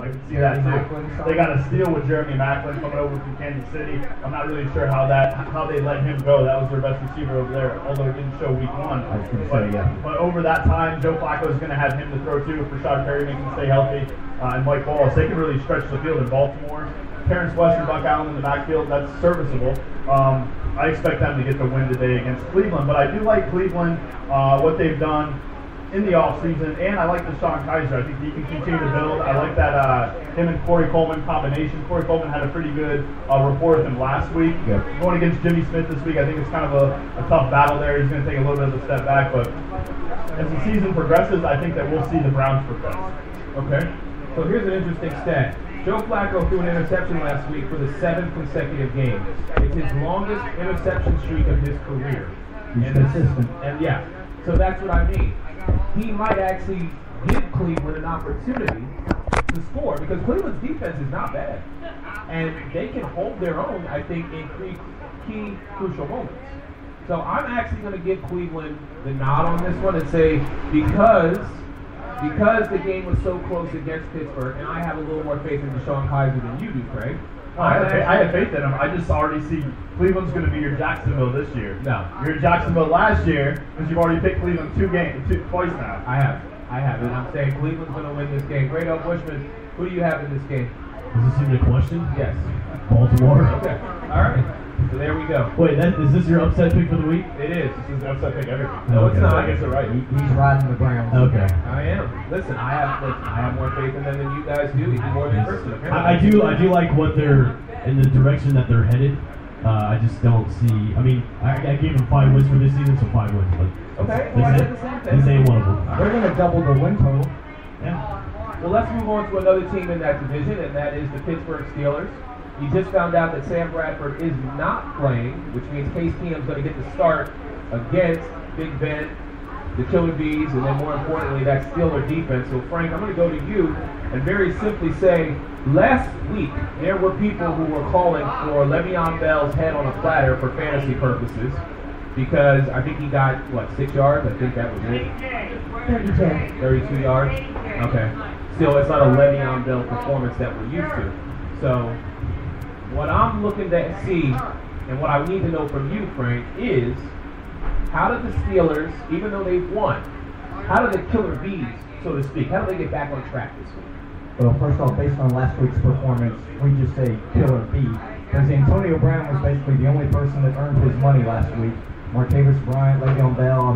I can see that too. They got a steal with Jeremy Macklin coming over from Kansas City. I'm not really sure how they let him go. That was their best receiver over there, although it didn't show week one. I was going to say, yeah. But over that time, Joe Flacco is going to have him to throw to. For Rashad Perry, making him stay healthy, and Mike Wallace, they can really stretch the field in Baltimore. Terrence West and Buck Allen in the backfield, that's serviceable. I expect them to get the win today against Cleveland, but I do like Cleveland, what they've done in the offseason, and I like Deshaun Kaiser. I think he can continue to build. I like that him and Corey Coleman combination. Corey Coleman had a pretty good rapport with him last week. Yep. Going against Jimmy Smith this week, I think it's kind of a tough battle there. He's going to take a little bit of a step back, but as the season progresses, I think that we'll see the Browns progress. Okay. So here's an interesting stat. Joe Flacco threw an interception last week for the 7th consecutive game. It's his longest interception streak of his career. He's consistent. And yeah, so that's what I mean. He might actually give Cleveland an opportunity to score because Cleveland's defense is not bad. And they can hold their own, I think, in key crucial moments. So I'm actually going to give Cleveland the nod on this one and say because the game was so close against Pittsburgh, and I have a little more faith in Deshaun Kaiser than you do, Craig. I have faith in him. I just already see Cleveland's going to be your Jacksonville this year. No. You're Jacksonville last year because you've already picked Cleveland twice now. I have. And I'm saying Cleveland's going to win this game. Great Oak Bushman, who do you have in this game? Is this even a question? Yes. Baltimore. Okay. All right. So there we go. Wait, is this your upset pick for the week? It is. This is an upset pick every week. No, it's not. I guess you're right. He's riding the Browns. Okay. I am. Listen, I have more faith in them than you guys do. Even more than person. I do like what they're in the direction that they're headed. I just don't see. I mean, I gave them 5 wins for this season, so 5 wins. But okay. Well, I did the same thing. This ain't one of them. They're going to double the win total. Yeah. Well, let's move on to another team in that division, and that is the Pittsburgh Steelers. You just found out that Sam Bradford is not playing, which means Case Keenum's going to get the start against Big Ben, the Killer Bees, and then more importantly, that Steeler defense. So, Frank, I'm going to go to you and very simply say, last week there were people who were calling for Le'Veon Bell's head on a platter for fantasy purposes because I think he got, 6 yards? I think that was it. 32 yards? Okay. Still, it's not a Le'Veon Bell performance that we're used to. So, what I'm looking to see, and what I need to know from you, Frank, is how do the Steelers, even though they've won, how do the Killer Bees, so to speak, how do they get back on track this week? Well, first off, based on last week's performance, we just say Killer Bee. Because Antonio Brown was basically the only person that earned his money last week. Martavis Bryant, Le'Veon Bell,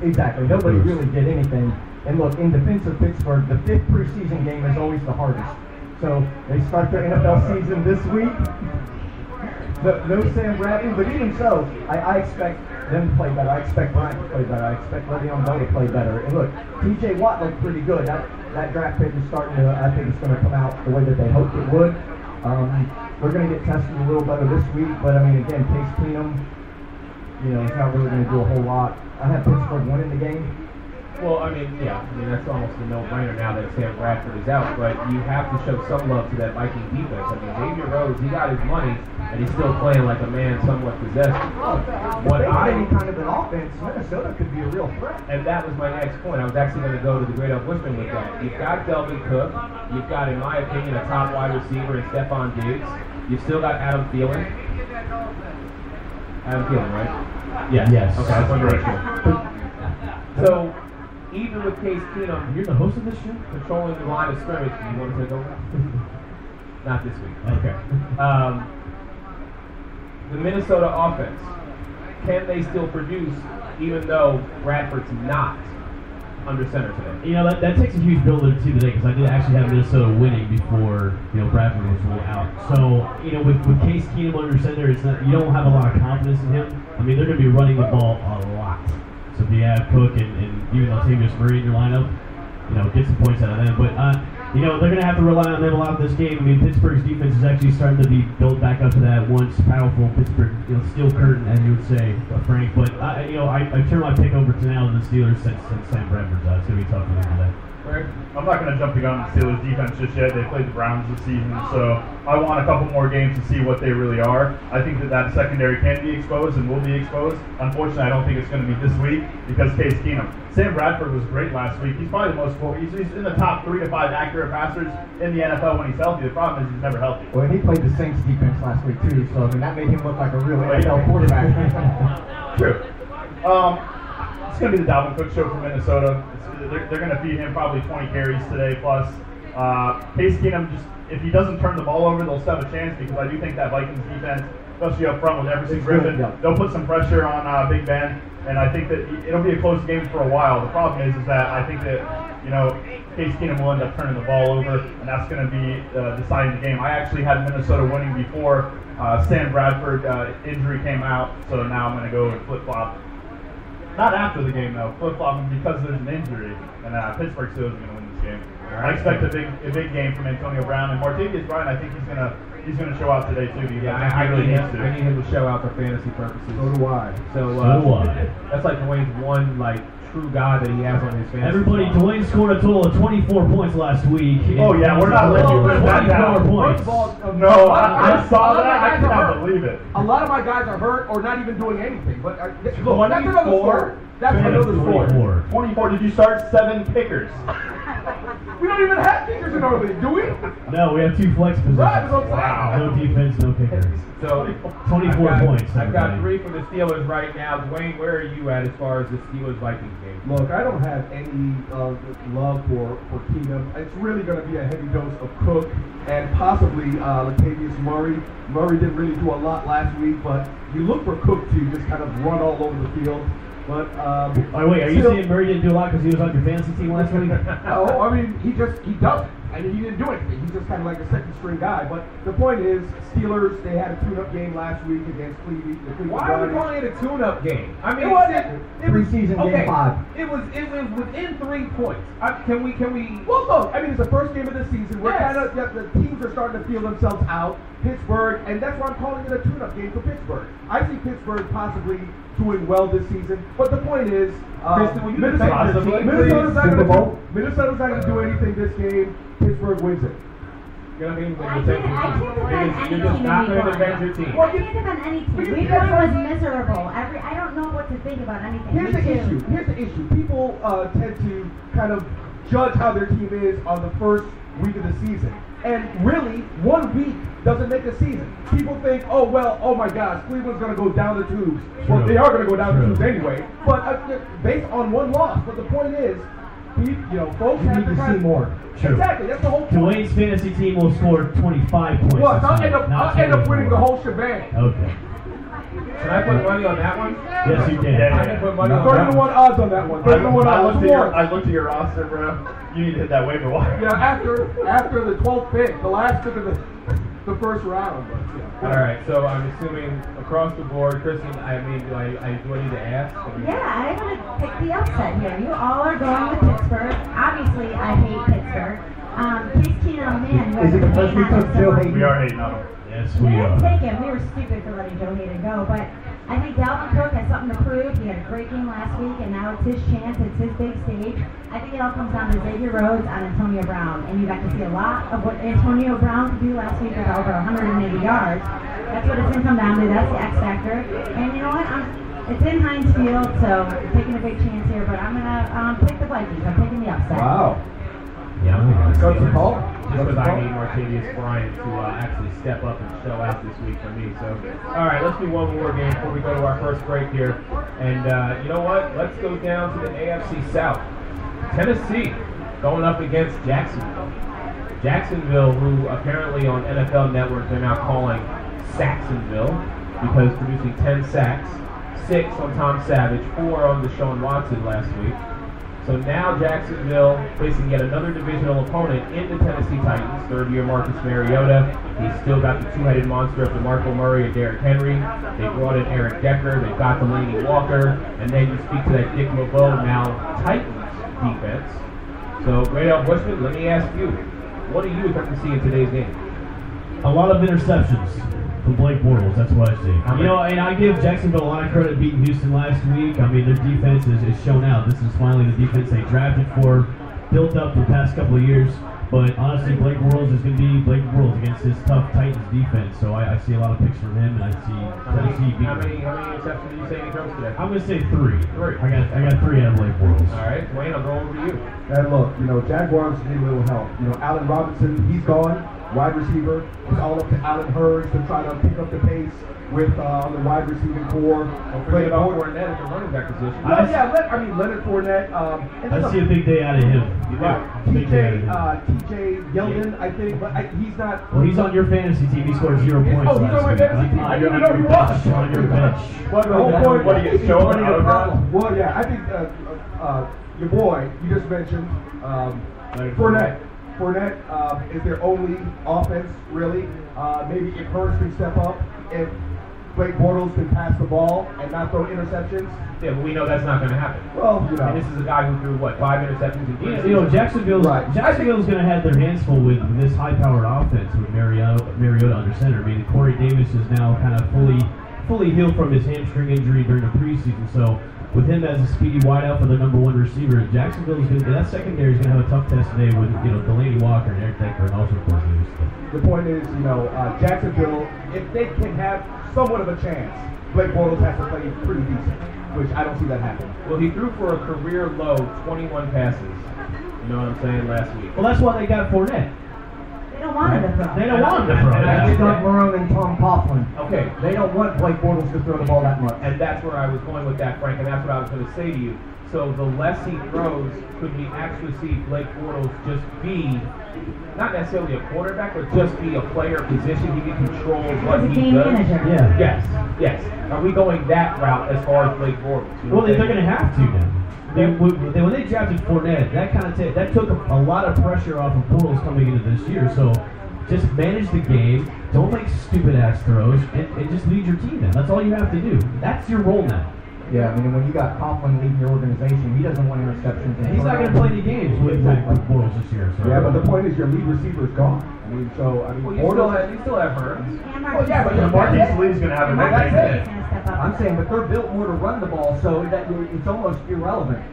exactly. Nobody really did anything. And look, in defense of Pittsburgh, the 5th preseason game is always the hardest. So they start their NFL season this week. No Sam Bradley, but even so, I expect them to play better. I expect Bryant to play better. I expect Le'Veon Bell to play better. And look, T.J. Watt looked pretty good. That draft pick is starting to, I think it's going to come out the way that they hoped it would. We're going to get tested a little better this week, but I mean, again, Case Keenum, he's not really going to do a whole lot. I have Pittsburgh winning the game. Well, I mean, that's almost a no-brainer now that Sam Bradford is out, but you have to show some love to that Viking defense. I mean, Xavier Rhodes, he got his money, and he's still playing like a man somewhat possessed. What any kind of an offense, Minnesota could be a real threat. And that was my next point. I was actually going to go to the Great Oak Bushman with that. You've got Delvin Cook. You've got, in my opinion, a top wide receiver in Stephon Diggs. You've still got Adam Thielen. Adam Thielen, right? Yeah. Yes. Okay, that's underrated. So, even with Case Keenum, You're the host of this show? controlling the line of scrimmage, do you want to take over? Not this week. Okay. The Minnesota offense, can they still produce even though Bradford's not under center today? That takes a huge build to see today because I did actually have Minnesota winning before Bradford was ruled out. So with Case Keenum under center, you don't have a lot of confidence in him. I mean, they're going to be running the ball a lot. So if you have Cook and even Latavius Murray in your lineup, get some points out of them. But they're going to have to rely on them a lot this game. I mean, Pittsburgh's defense is actually starting to be built back up to that once powerful Pittsburgh steel curtain, as you would say, Frank. But I turn my pick over to now the Steelers since Sam Bradford's out. It's going to be tough for them today. I'm not going to jump the gun on the Steelers defense just yet. They played the Browns this season, so I want a couple more games to see what they really are. I think that secondary can be exposed and will be exposed. Unfortunately, I don't think it's going to be this week because Case Keenum. Sam Bradford was great last week. He's probably the most, he's in the top 3 to 5 accurate passers in the NFL when he's healthy. The problem is he's never healthy. Well, and he played the Saints defense last week too, so I mean that made him look like a real NFL quarterback. True. It's going to be the Dalvin Cook show from Minnesota. They're going to feed him probably 20 carries today plus. Case Keenum, just if he doesn't turn the ball over, they'll still have a chance because I do think that Vikings defense, especially up front with Everson Griffin, they'll put some pressure on Big Ben, and I think that it'll be a close game for a while. The problem is that I think that Case Keenum will end up turning the ball over, and that's going to be deciding the game. I actually had Minnesota winning before Sam Bradford injury came out, so now I'm going to go and flip-flop. Not after the game though, flip-flopping because there's an injury, and Pittsburgh Steelers are going to win this game. I expect a big game from Antonio Brown, and Martavis Bryant. I think he's gonna show out today too. Yeah, I really need him. I need him to show out for fantasy purposes. So do I. So that's like Dwayne's one true guy that he has on his fantasy. Everybody, Dwayne scored a total of 24 points last week. Oh yeah, we're not letting you live that down. Points. First of all, No, I saw that. I cannot believe it. A lot of my guys are hurt or not even doing anything. But look, that's 24? another story. That's another story. 24. Did you start 7 kickers? We don't even have kickers in our league, do we? No, we have 2 flex positions. Right, that's what I'm saying. Wow. No defense, no kickers. So 24 points. I've got 3 for the Steelers right now. Dwayne, where are you at as far as the Steelers-Vikings game? Look, I don't have any love for Keenum. It's really going to be a heavy dose of Cook and possibly Latavius Murray. Murray didn't really do a lot last week, but you look for Cook to just kind of run all over the field. But wait, are you saying Murray didn't do a lot because he was on your fantasy team last week? No, I mean he doesn't. I mean he didn't do anything. He's just kind of like a second string guy. But the point is, Steelers, they had a tune-up game last week against Cleveland. Why are we calling it a tune-up game? I mean, it was preseason game 5. It was within 3 points. Can we? Well, look, I mean it's the first game of the season. We're Yes. kind of the teams are starting to feel themselves out. Pittsburgh, and that's why I'm calling it a tune-up game for Pittsburgh. I see Pittsburgh possibly doing well this season, but the point is, Minnesota's not going to do anything this game. Pittsburgh wins it. You're not going to I defend can't your team. defend any You're just team not going to anymore. defend your team. I can't defend any team. Week 1 was miserable. I don't know what to think about anything. Here's the Week 2. issue. Here's the issue. People tend to kind of judge how their team is on the first week of the season. And really, 1 week doesn't make a season. People think, oh my gosh, Cleveland's going to go down the tubes. Well, they are going to go down the tubes anyway. But based on 1 loss. But the point is, folks You have need to to kind see more. Exactly, that's the whole point. Dwayne's fantasy team will score 25 points. Well, this I'll week, not end up winning 24. the whole shebang. Okay. Can I put money on that one? Yes, you can. Yeah. I can put money on that 31 one. odds on that one. 31 odds. I looked at your roster, bro. You need to hit that waiver wire. Yeah, after the 12th pick, the last pick of the first round. But, yeah. All right, so I'm assuming across the board, Kristen. I mean, do I need to ask? Yeah, I want to pick the upset here. You all are going with Pittsburgh. Obviously, I hate Pittsburgh. Case Keenum, man, you Is it because we took Joe Hayden? Hayden? We are 8-0. Yes, We we didn't are. take him. We were stupid for letting Joe Hayden go, but I think Dalvin Cook has something to prove. He had a great game last week, and now it's his chance. It's his big stage. I think it all comes down to Xavier Rhodes and Antonio Brown, and you got to see a lot of what Antonio Brown could do last week with over 180 yards. That's what it's going to come down to. That's the X factor. And you know what? It's in Heinz Field, so I'm taking a big chance here, but I'm going to pick the Vikings. I'm taking the upset. Wow. Yeah, Coach the call. Just because I need Martavis Bryant to actually step up and show out this week for me. So, all right, let's do one more game before we go to our first break here. And you know what? Let's go down to the AFC South. Tennessee going up against Jacksonville. Jacksonville, who apparently on NFL Network they're now calling Sacksonville because producing 10 sacks, 6 on Tom Savage, 4 on Deshaun Watson last week. So now Jacksonville facing yet another divisional opponent in the Tennessee Titans, third-year Marcus Mariota. He's still got the two-headed monster of DeMarco Murray and Derrick Henry. They brought in Eric Decker. They've got Delaney Walker. And then you speak to that Dick LeBeau now Titans defense. So, Radel Bushman, let me ask you, what do you expect to see in today's game? A lot of interceptions from Blake Bortles. That's what I see. And I give Jacksonville a lot of credit beating Houston last week. I mean, their defense is shown out. This is finally the defense they drafted for. built up the past couple of years. But honestly, Blake Bortles is going to be Blake Bortles against his tough Titans defense. So I see a lot of picks from him, and I see Tennessee beating. How many interceptions did you say he throws today? I'm going to say 3. 3. I got 3 out of Blake Bortles. All right, Dwayne, I'll go over to you. And look, Jaguars need a little help. Allen Robinson, he's gone. Wide receiver. It's all up to Allen Hurns to try to pick up the pace with the wide receiving core. Don't forget about Fournette at the running back position. Leonard Fournette. I see a big day out of him. TJ Yeldon, I think, but he's not. Well, he's on your fantasy team. He scored 0 points. Oh, he's on my fantasy team. I didn't know he was. On your bench. What do you get? Showing out of that? Well, yeah, I think your boy you just mentioned, Fournette. Fournette is their only offense, really. Maybe if Hurts can step up, if Blake Bortles can pass the ball and not throw interceptions. Yeah, but we know that's not going to happen. Well, And this is a guy who threw, 5 interceptions in 3 You know, Jacksonville's going to have their hands full with this high-powered offense with Mariota under center. I mean, Corey Davis is now kind of fully healed from his hamstring injury during the preseason. So with him as a speedy wideout for the number 1 receiver, Jacksonville is that secondary is going to have a tough test today with Delaney Walker and Eric Decker and also Corey Davis. The point is, Jacksonville, if they can have somewhat of a chance, Blake Bortles has to play pretty decent, which I don't see that happening. Well, he threw for a career low 21 passes. You know what I'm saying? Last week. Well, that's why they got Fournette. They don't want him to throw. They don't want him to throw. That's Doug Marone and Tom Coughlin. Okay. They don't want Blake Bortles to throw the ball that much. And that's where I was going with that, Frank, and that's what I was going to say to you. So the less he throws, could we actually see Blake Bortles just be, not necessarily a quarterback, but just be a player position? He can control what He's a he game does. manager. Yeah. Yes. Are we going that route as far as Blake Bortles? Well, they're going to have to now. When they drafted Fournette, that took a lot of pressure off of Bortles coming into this year. So just manage the game, don't make stupid-ass throws, and just lead your team now. That's all you have to do. That's your role now. Yeah, I mean, when you got Coughlin leading your organization, he doesn't want interceptions. And he's not going to play any games with Bortles this year. So. Yeah, but the point is your lead receiver is gone. Well, you still have Hurts. And Well, yeah, but Marquise Lee's going to have a big Marquise game. Lee's gonna step up. I'm saying, but they're built more to run the ball, so that it's almost irrelevant.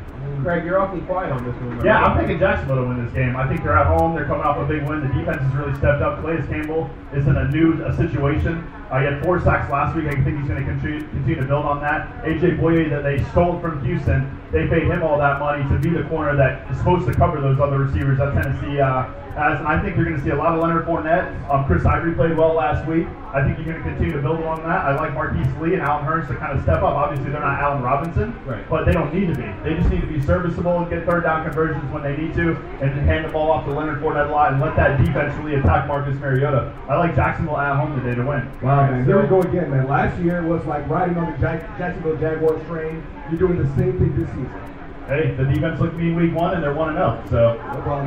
Craig, you're awfully quiet on this one. Yeah, I'm picking Jacksonville to win this game. I think they're at home. They're coming off a big win. The defense has really stepped up. Calais Campbell is in a new situation. He had 4 sacks last week. I think he's going to continue to build on that. A.J. Boye that they stole from Houston, they paid him all that money to be the corner that is supposed to cover those other receivers that Tennessee has. And I think you're going to see a lot of Leonard Fournette. Chris Ivory played well last week. I think you're going to continue to build along that. I like Marquise Lee and Allen Hurns to kind of step up. Obviously, they're not Allen Robinson, right, but they don't need to be. They just need to be serviceable and get third down conversions when they need to and hand the ball off to Leonard Fournette a lot and let that defense really attack Marcus Mariota. I like Jacksonville at home today to win. Wow, man. Here we go again, man. Last year was like riding on the Jacksonville Jaguars train. You're doing the same thing this season. Hey, the defense looked mean week 1 and they're 1-0. So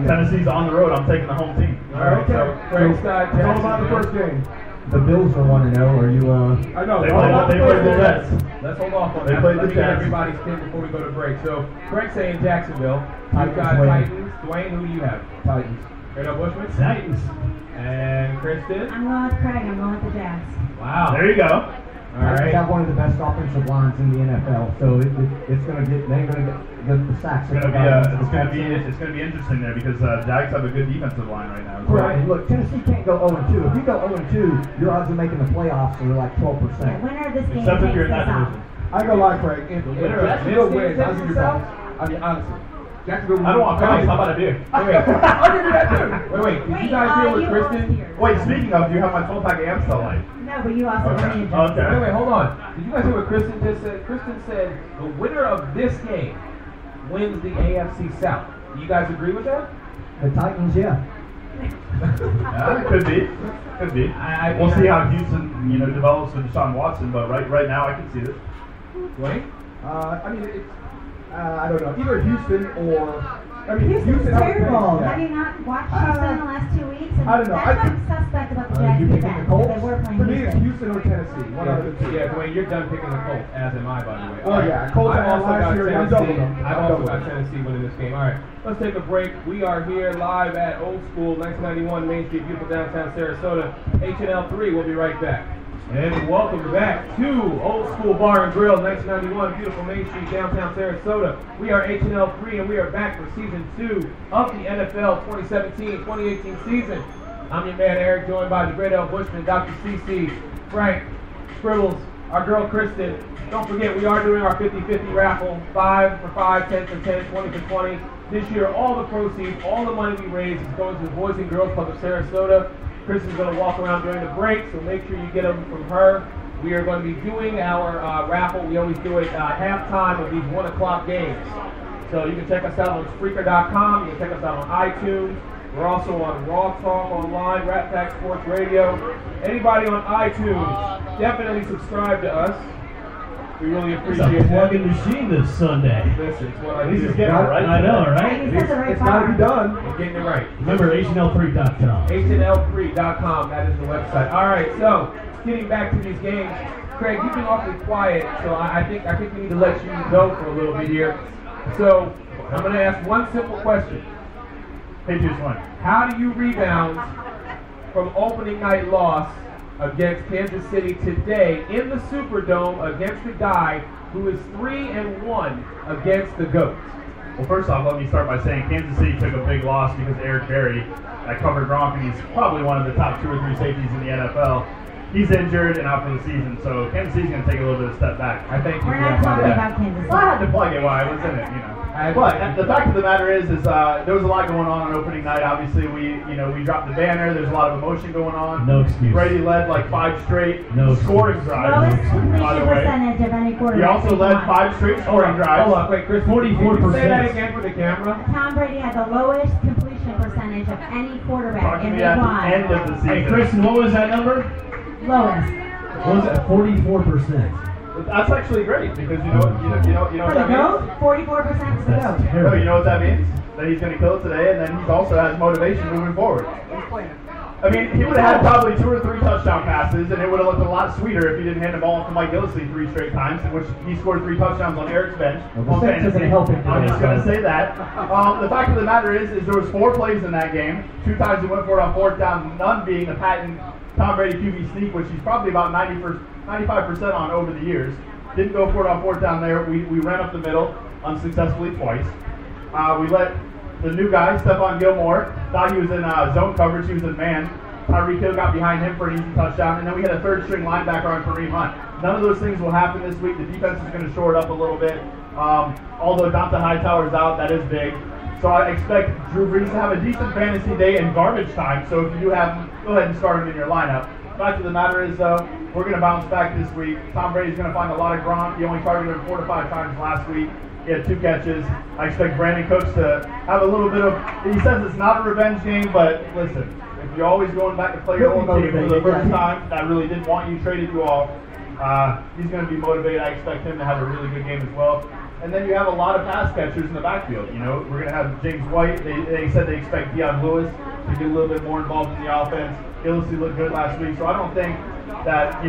Tennessee's on the road. I'm taking the home team. All right, so Craig Scott, it's all about the first game. The Bills are 1-0. Are you? I know. They played the Jets. Let's hold off on They that. played Let the me get Jets. everybody's pick before we go to break. So Craig's saying Jacksonville. Titans You've got win. Titans. Dwayne, who do you have? Titans. Straight up Bushman. Titans. And Kristen. I'm going with Craig. I'm going with the Jags. Wow. There you go. All right. They got one of the best offensive lines in the NFL, so it's going to get. They're going to get the sacks. It's going to be interesting there because Jags have a good defensive line right now. Right. Look, Tennessee can't go 0-2. If you go 0-2, your odds of making the playoffs are like 12%. The winner of this game Except if takes you're in this that off. division. I ain't gonna lie, Craig. If winner of Jacksonville this wins, game I'll give you takes props. I mean, honestly, Jacksonville. I don't want props. How about a beer? Wait. I'll give you that too. Wait. Did you guys hear what you Kristen? lost here. Wait, speaking of, do you have my 12-pack of Amstel Light? No, but you also won the Okay. Wait, hold on. Did you guys hear what Kristen just said? Kristen said the winner of this game wins the AFC South. Do you guys agree with that? The Titans, yeah. Yeah, it could be. Could be. We'll see how Houston, develops with Deshaun Watson, but right now I can see this. Dwayne? I mean, it's. I don't know. Either Houston or. I mean, Houston's Houston has a great terrible. defense. Have you not watched Houston in the last 2 weeks? And I don't know. That's why I'm suspect about the Jags You picking defense. the Colts? They were playing For me, it's Houston. Houston or Tennessee. One out of the two. Yeah, Dwayne, you're done picking the Colts, as am I, by the way. Oh, yeah. Colts I've had also last got year, and I Tennessee. doubled them. I've also got Tennessee winning this game. All right, let's take a break. We are here live at Old School, 1991 Main Street, beautiful downtown Sarasota. HNL3, we'll be right back. And welcome back to Old School Bar and Grill, 1991, beautiful Main Street, downtown Sarasota. We are HNL3 and we are back for season 2 of the NFL 2017-2018 season. I'm your man Eric, joined by the great L. Bushman, Dr. CC, Frank, Scribbles, our girl Kristen. Don't forget, we are doing our 50-50 raffle, 5 for 5, 10 for 10, 20 for 20. This year, all the proceeds, all the money we raise is going to the Boys and Girls Club of Sarasota. Chris is going to walk around during the break, so make sure you get them from her. We are going to be doing our raffle. We always do it halftime of these 1 o'clock games. So you can check us out on Spreaker.com. You can check us out on iTunes. We're also on Raw Talk Online, Rat Pack Sports Radio. Anybody on iTunes, definitely subscribe to us. We really appreciate it. It's a plug-in machine this Sunday. Listen, it's what I At least do. it's getting it right. I know, right? It's got to be done. We're getting it right. Remember, HNL3.com. HNL3.com, that is the website. All right, so getting back to these games, Craig, you've been awfully quiet, so I think we need to let you go for a little bit here. So I'm going to ask one simple question. Patriots win. How do you rebound from opening night loss against Kansas City today in the Superdome against a guy who is 3-1 against the GOAT? Well, first off, let me start by saying Kansas City took a big loss because Eric Berry, that covered Gronk, and he's probably one of the top 2 or 3 safeties in the NFL. He's injured and out for the season, so Kansas City's going to take a little bit of a step back. I think We're not talking about Kansas City. Well, I had to plug it while I was in it, you know. But the fact of the matter is there was a lot going on opening night. Obviously, we dropped the banner. There's a lot of emotion going on. No excuse. Brady led like 5 straight scoring drives. Lowest By completion the way, percentage of any he quarterback. also led 5 straight scoring drives. Hold on, wait, Chris. 44%. Say that again for the camera. Tom Brady had the lowest completion percentage of any quarterback Talking in to me at Week the end 1. of the season. Hey, Kristen, what was that number? Lowest. What was that? 44%. That's actually great because you know what For the that means. GOAT, 44% for the That's GOAT. No, terrible. you know what that means? That he's going to kill it today, and then he also has motivation moving forward. I mean, he would have had probably 2 or 3 touchdown passes, and it would have looked a lot sweeter if he didn't hand the ball to Mike Gillislee 3 straight times, in which he scored 3 touchdowns on Eric's bench. Well, the Saints are gonna help him I'm today, just going to so. say that. The fact of the matter is there was 4 plays in that game. 2 times he went for it on 4th down, none being the patent Tom Brady QB sneak, which he's probably about 95% on over the years. Didn't go for it on 4th down there. We ran up the middle unsuccessfully twice. We let the new guy, Stephon Gilmore, thought he was in zone coverage. He was in man. Tyreek Hill got behind him for an easy touchdown. And then we had a 3rd-string linebacker on Kareem Hunt. None of those things will happen this week. The defense is going to shore it up a little bit. Although Dante Hightower's out, that is big. So I expect Drew Brees to have a decent fantasy day in garbage time. So if you do have him, go ahead and start him in your lineup. Fact of the matter is, though, we're going to bounce back this week. Tom Brady's going to find a lot of Gronk. He only targeted him 4 to 5 times last week. He had 2 catches. I expect Brandon Cooks to have a little bit of. He says it's not a revenge game, but listen, if you're always going back to play your own team for the first time, that really didn't want you, traded you off. He's going to be motivated. I expect him to have a really good game as well. And then you have a lot of pass catchers in the backfield. You know, we're going to have James White. They said they expect Deion Lewis to get a little bit more involved in the offense. Gillislee looked good last week, so I don't think that,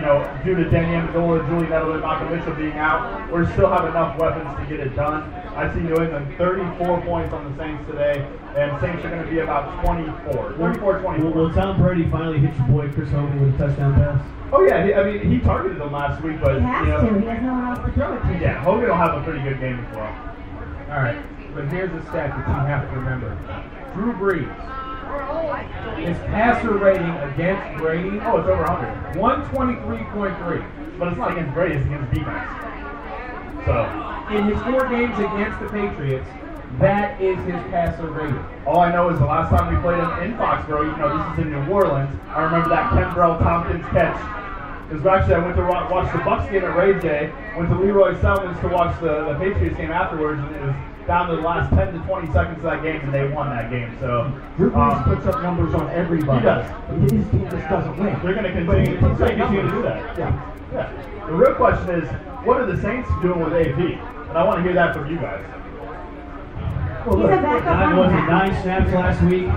due to Danny Amendola, Julian Edelman, and Malcolm Mitchell being out, we still have enough weapons to get it done. I see New England 34 points on the Saints today, and Saints are going to be about 34-24. Will Tom Brady finally hit your boy Chris Hogan with a touchdown pass? Oh yeah, he targeted him last week, but He has to. He has no one else to throw it to. Yeah, Hogan will have a pretty good game as well. All right, but here's a stat that you have to remember. Drew Brees, his passer rating against Brady, Oh, it's over 100. 123.3. But it's not against Brady, it's against defense. So, In his 4 games against the Patriots, that is his passer rating. all I know is the last time we played him in Foxborough, this is in New Orleans, I remember that Kenbrell Tompkins catch. Because actually I went to watch the Bucs game at Ray J, went to Leroy Selmans to watch the Patriots game afterwards, and it was down to the last 10 to 20 seconds of that game, and they won that game. So Drew Brees puts up numbers on everybody. He does. His team just doesn't win. they're going to But he continue puts up to do that. Yeah. Yeah. The real question is, what are the Saints doing with AP? And I want to hear that from you guys. Well, He's a look, backup 9 running back. 9 snaps last week.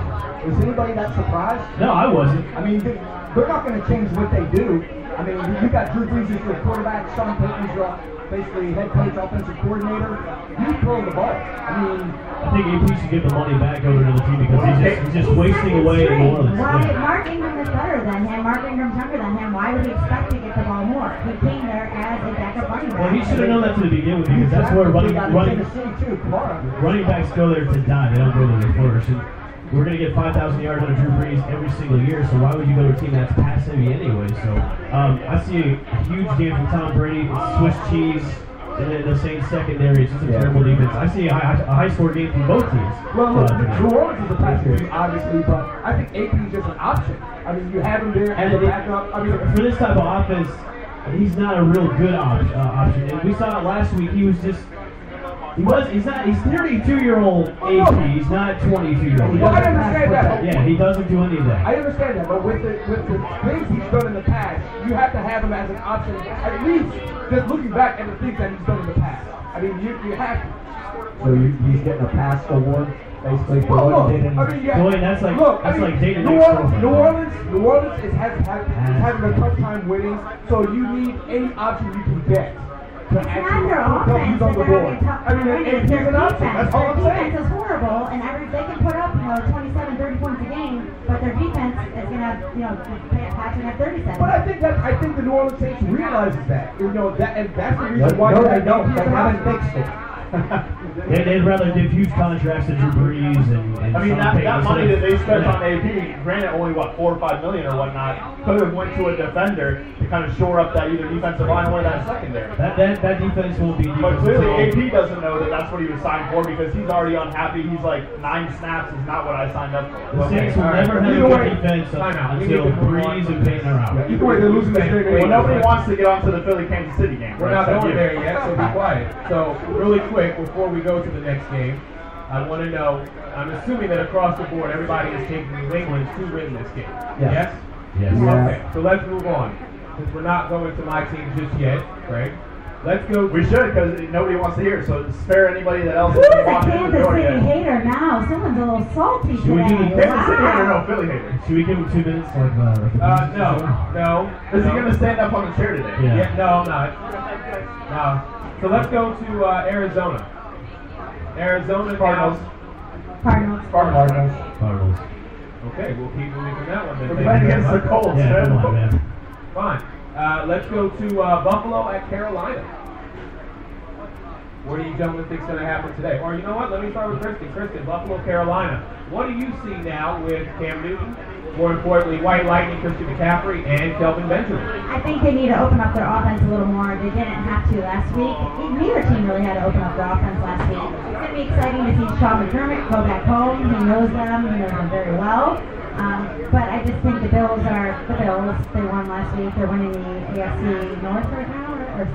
is anybody that surprised? No, I wasn't. I mean, they're not going to change what they do. I mean, you got Drew Brees as your quarterback, Sean Payton's your basically head coach, offensive coordinator. You throw the ball. I mean, I think AP should give the money back over to the team because he's just wasting away in New Orleans. Well, Yeah. Mark Ingram is better taller than him. Mark Ingram's younger than him. Why would he expect to get the ball more? He came there as a backup running back. Well, he should have known that to begin with because that's where running backs go there to die. They don't go there to flourish. And we're going to get 5,000 yards out of Drew Brees every single year, so why would you go to a team that's pass heavy anyway? So I see a huge game from Tom Brady. It's Swiss cheese. And then the same secondary, it's just a terrible defense. I see a high score game from both teams. Well, look, New Orleans is a pass team, obviously, but I think AP is just an option. I mean, you have him there as a backup. I mean, for this type of offense, he's not a real good option. And we saw it last week. He's 32-year-old AP. He's not 22-year-old. Well, I understand that. Yeah, he doesn't do any of that. I understand that, but with the things he's done in the past, you have to have him as an option. At least just looking back at the things that he's done in the past. I mean, you have to. So he's getting a pass award, basically, for what he did in Boy, that's like dating New Orleans is having a tough time winning, so you need any option you can get. It's not their offense that they're having a tough time winning. It's their defense. That's all I'm saying. Their defense is horrible, and they can put up 27, 30 points a game, but their defense is going to have passing at 37. But I think the New Orleans Saints realizes that. And that's the reason why. No, they don't. They haven't fixed it. They'd rather give huge contracts to Drew Brees and I mean, that money that they spent on AP, granted only, $4 or $5 million or whatnot, could have went to a defender to kind of shore up that either defensive line or that secondary. That defense won't be defensive. But clearly AP doesn't know that that's what he was signed for because he's already unhappy. He's like, 9 snaps is not what I signed up for. The Saints will never have a good defense until Brees and Payton are out. Either way, they're losing this game. Well, nobody wants to get onto the Philly-Kansas City game. We're not going there yet, so be quiet. So, really quick, before we go to the next game, I want to know, I'm assuming that across the board, everybody is taking New England to win this game. Yes? Yes. Okay, so let's move on. Since we're not going to my team just yet, Greg, let's go. We should, because nobody wants to hear it, so spare anybody that else Who is a walk in the Kansas door City yet. hater now? Someone's a little salty Should we today. give him Kansas City hater, no, Philly hater. Should we give him 2 minutes? No. Is he going to stand up on the chair today? Yeah. No, I'm not. No. So let's go to Arizona. Arizona Cardinals. Cardinals. Okay, we'll keep moving from that one then. We're playing against the Colts, Yeah, man. come on, man. Fine. Let's go to Buffalo at Carolina. What do you gentlemen think is going to happen today? Or you know what? Let me start with Kristen. Kristen, Buffalo, Carolina. What do you see now with Cam Newton? More importantly, White Lightning, Christian McCaffrey, and Kelvin Benjamin. I think they need to open up their offense a little more. They didn't have to last week. Neither team really had to open up their offense last week. It's going to be exciting to see Sean McDermott go back home. He knows them. He knows them very well. But I just think the Bills are the Bills. They won last week. They're winning the AFC North right now, or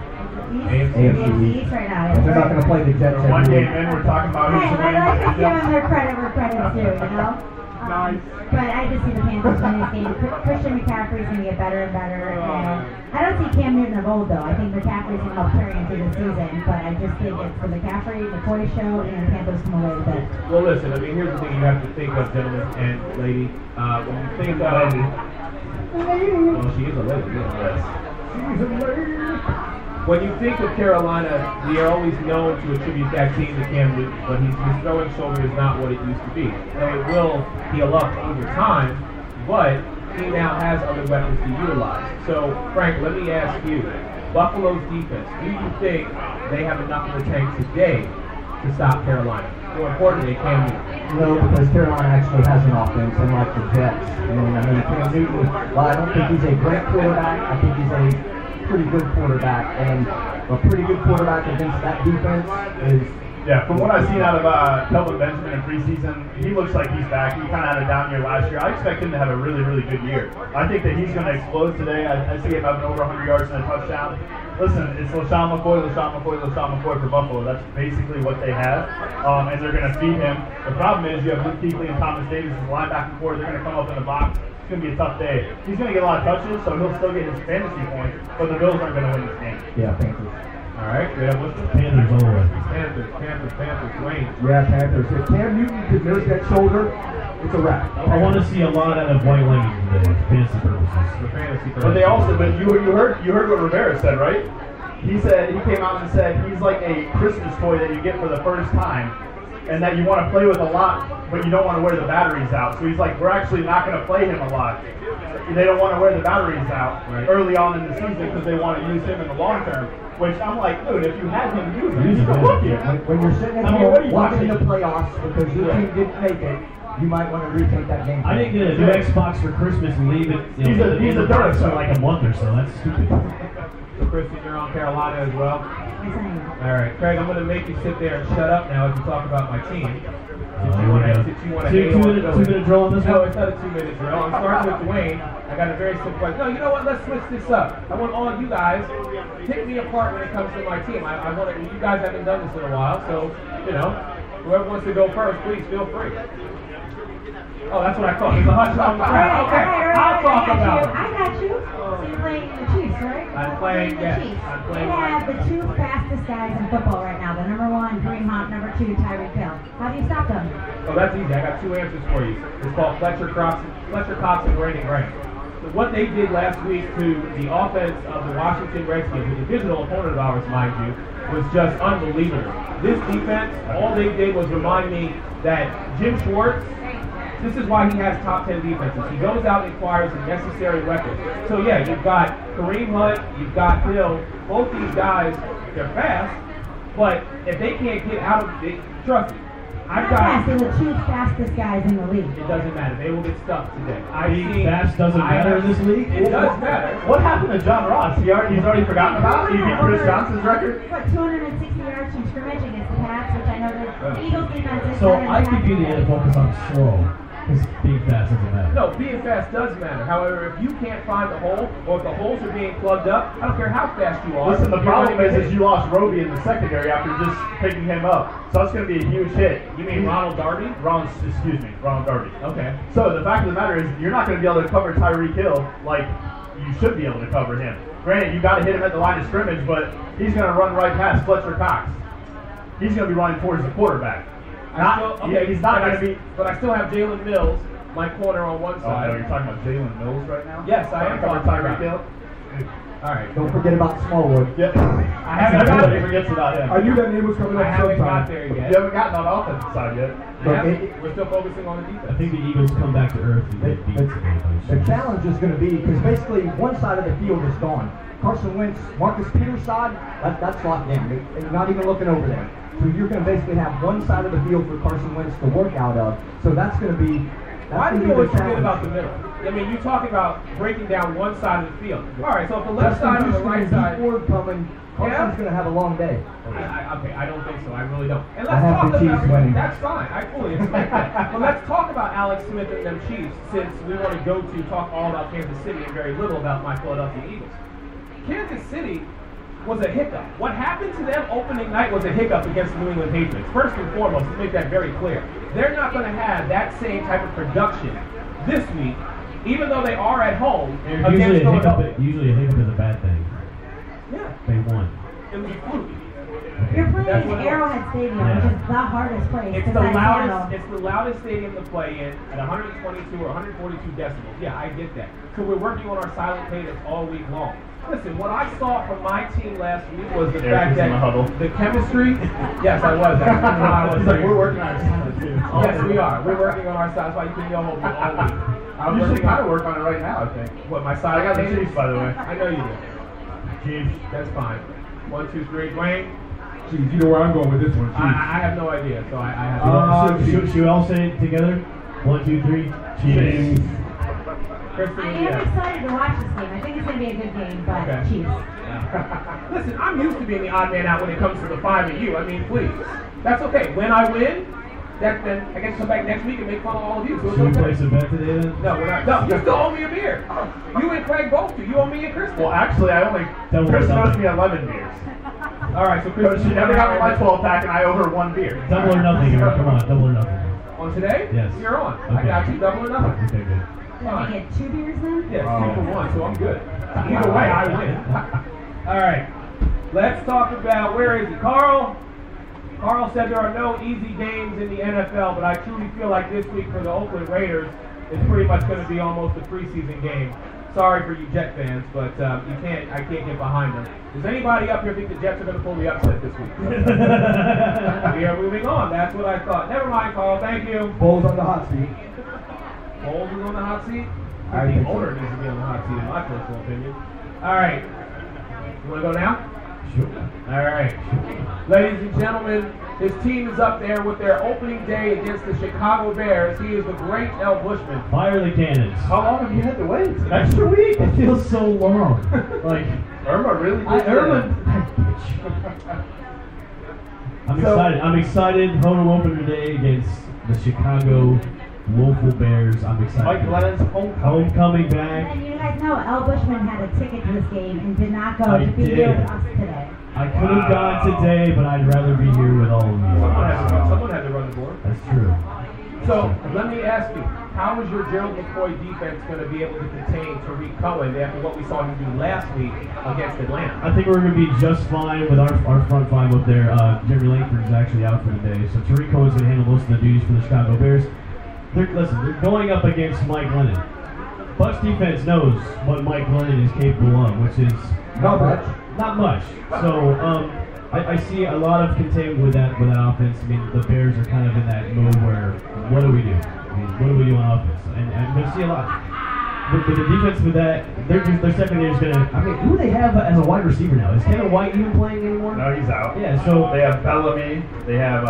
East? AFC East right now. They're not going to play the Jets One every game week. in, we're talking about who's Hey, winning. let's just give them their credit where credit's due, you know? Nice. But I just see the Panthers winning this game. Christian McCaffrey's going to get better and better. And I don't see Cam Newton of old, though. I think McCaffrey's going to help carry him through the season. But I just think it's the McCaffrey, the toy show, and the Panthers come away with it. Well, listen, I mean, here's the thing you have to think of, gentlemen and lady. When you think of... Well, she is a lady, yes. She's a lady. When you think of Carolina, we are always known to attribute that team to Cam Newton, but his throwing shoulder is not what it used to be. Now, it will heal up over time, but he now has other weapons to utilize. So, Frank, let me ask you, Buffalo's defense, do you think they have enough in the tank today to stop Carolina? More importantly, Cam Newton. No, because Carolina actually has an offense, unlike the Jets. And I mean, Cam Newton, well, I don't think he's a great quarterback. I think he's a pretty good quarterback, and a pretty good quarterback against that defense is... Yeah, from what I've seen out of Kelvin Benjamin in preseason, he looks like he's back. He kind of had a down year last year. I expect him to have a really, really good year. I think that he's going to explode today. I see him having over 100 yards and a touchdown. Listen, it's LaShawn McCoy for Buffalo. That's basically what they have, and they're going to feed him. The problem is you have Luke Kuechly and Thomas Davis as linebacker core. They're going to come up in the box. It's going to be a tough day. He's going to get a lot of touches, so he'll still get his fantasy points, but the Bills aren't going to win this game. Yeah, Panthers. All right, we have what's the Panthers all the way. Panthers, Wayne. Yeah, Panthers. If Cam Newton could nurse that shoulder, it's a wrap. I want to see a lot out of White Lightning today, for fantasy purposes. For fantasy purposes. But they also, but you heard what Rivera said, right? He came out and said he's like a Christmas toy that you get for the first time. and that you want to play with a lot, but you don't want to wear the batteries out. So he's like, we're actually not going to play him a lot. They don't want to wear the batteries out early on in the season because they want to use him in the long term. Which I'm like, dude, if you had him use him, you could look here. When you're sitting at home watching the playoffs because your team didn't make it, you might want to retake that game. I didn't get a new Xbox for Christmas and leave it He's a dark for like a month or so. That's stupid. So, Kristen, you're on Carolina as well. Yes, I am. All right, Craig, I'm going to make you sit there and shut up now as you talk about my team. Since you want to Two-minute drill on this No, one? it's not a 2-minute drill. I'm starting with Dwayne. I got a very simple question. No, you know what? Let's switch this up. I want all of you guys pick me apart when it comes to my team. I want to. You guys haven't done this in a while, so whoever wants to go first, please feel free. Oh, that's what I thought. There's a hush on the crowd. Okay, I'll talk about it. I got you. So you're playing the Chiefs, right? I'm playing, the yes. Chiefs. I'm playing They have the two fastest guys in football right now. The number one, Kareem Hunt, number two, Tyreek Hill. How do you stop them? Oh, that's easy. I got two answers for you. It's called Fletcher Cox and Brandon Graham. So what they did last week to the offense of the Washington Redskins, a divisional opponent of ours, mind you, was just unbelievable. This defense, all they did was remind me that Jim Schwartz, this is why he has top 10 defenses. He goes out and acquires the necessary weapons. So yeah, you've got Kareem Hunt, you've got Hill. Both these guys, they're fast, but if they can't get out of it, trust me, I've got. They're the two fastest guys in the league. It doesn't matter. They will get stuck today. Being fast doesn't matter in this league? It does matter. What happened to John Ross? He's already forgotten about it? He beat Chris Johnson's record? What, 260 yards from scrimmage against the Pats, which I know the Eagles defense is So better than I the could be the Pats. end focus on slow, because being fast doesn't matter. No, being fast does matter. However, if you can't find the hole, or if the holes are being plugged up, I don't care how fast you are. Listen, the you're problem gonna is you lost Roby in the secondary after just picking him up. So that's going to be a huge hit. You mean Ronald Darby? Ronald Darby. Okay. So the fact of the matter is you're not going to be able to cover Tyreek Hill like you should be able to cover him. Granted, you got to hit him at the line of scrimmage, but he's going to run right past Fletcher Cox. He's going to be running towards the quarterback. He's not going to be. But I still have Jalen Mills, my corner on one Oh, side. no, you're talking about Jalen Mills right now? Yes, I am cover talking Tyreek about. Hill. All right. Don't forget about Smallwood. Yeah. I haven't got Everybody there. forgets about him. I knew that name was coming I up haven't got sometime. there You yet. haven't gotten on the offensive side yet. We're still focusing on the defense. I think the Eagles come back to earth and get beat today. The challenge is going to be, because basically one side of the field is gone. Carson Wentz, Marcus Peters' side, that's locked in. They're not even looking over there. So you're going to basically have one side of the field for Carson Wentz to work out of. So that's going to be Why do you the always forget challenge. about the middle? I mean, you're talking about breaking down one side of the field. All right, so if the left side or the right side. Ford coming, Carson's going to have a long day. Okay, I don't think so. I really don't. And I let's have talk the Chiefs about winning. That's fine. I fully expect that. But let's talk about Alex Smith and them Chiefs, since we want to talk all about Kansas City and very little about my Philadelphia Eagles. Kansas City was a hiccup. What happened to them opening night was a hiccup against the New England Patriots. First and foremost, to make that very clear, they're not going to have that same type of production this week, even though they are at home against Philadelphia. Usually a hiccup is a bad thing. Yeah, They won. it was a fluke. You're playing That's in what it was. Arrowhead Stadium, Yeah. which is the hardest place. It's the besides loudest. Seattle. It's the loudest stadium to play in at 122 or 142 decibels. Yeah, I get that. So we're working on our silent cadence all week long. Listen, what I saw from my team last week was the Eric fact was in the huddle. that the chemistry. Yes, I was. I was He's like, we're working on our silent too. Yes, we are. We're working on our side. That's why you can yell over me all week. I'm You should working kind of on work on it right now, I think. what my I side. got the cadence? Chiefs, by the way. I know you do. Chiefs. That's fine. 1, 2, 3. Dwayne. Jeez, you know where I'm going with this one. Chiefs. I have no idea, so I have. Should we all say it together? 1, 2, 3. Chiefs. Kristen, I am yes. excited to watch this game. I think it's going to be a good game, but Okay. Chiefs. Listen, I'm used to being the odd man out when it comes to the 5 of you. I mean, please. That's okay. When I win, then I get to come back next week and make fun of all of you. So it's Should we okay. play some bet today then? No, we're not. No, you still owe me a beer. You and Craig both do. You owe me and Kristen. Well, actually, Double Kristen or owes nothing. me 11 beers. All right, so Because Kristen, she never got me my 12 pack and I owe her 1 beer. Double or nothing, Eric. Come on, double or nothing. On today? Yes. You're on. I Okay. got you. Double or nothing. Okay, good. Let me get 2 beers then? Yes, 2-1, so I'm good. Either way, I win. All right, let's talk about, where is he? Carl said there are no easy games in the NFL, but I truly feel like this week for the Oakland Raiders is pretty much going to be almost a preseason game. Sorry for you Jet fans, but I can't get behind them. Does anybody up here think the Jets are going to pull the upset this week? We are moving on. That's what I thought. Never mind, Carl. Thank you. Bulls on the hot seat. Bowles is on the hot seat? I I think think the owner needs to be on the hot seat, in my personal opinion. All right. You want to go now? Sure. All right. Ladies and gentlemen, his team is up there with their opening day against the Chicago Bears. He is the great L. Bushman. Fire the cannons. How long have you had to wait? Extra week? It feels so long. Like, Irma really did I'm excited. I'm excited. Home opener today against the Chicago Woeful Bears. I'm excited. Mike Glennon's homecoming back. And you guys know L. Bushman had a ticket to this game and did not go I to be did. here with us today. I could have gone today, but I'd rather be here with all of you. Someone had to run the board. That's true. So, let me ask you, how is your Gerald McCoy defense going to be able to contain Tariq Cohen after what we saw him do last week against Atlanta? I think we're going to be just fine with our front five up there. Jeremy Langford is actually out for the day, so Tariq Cohen's going to handle most of the duties for the Chicago Bears. They're going up against Mike Glennon. Bucs defense knows what Mike Glennon is capable of, which is Not much. Not much. So I see a lot of containment with that offense. I mean, the Bears are kind of in that mode where what do we do? I mean, what do we do on offense? And I'm going to see a lot. With the defense with that, their secondary is going to. I mean, who do they have as a wide receiver now? Is Kevin White even playing anymore? No, he's out. Yeah. So They have Bellamy. They have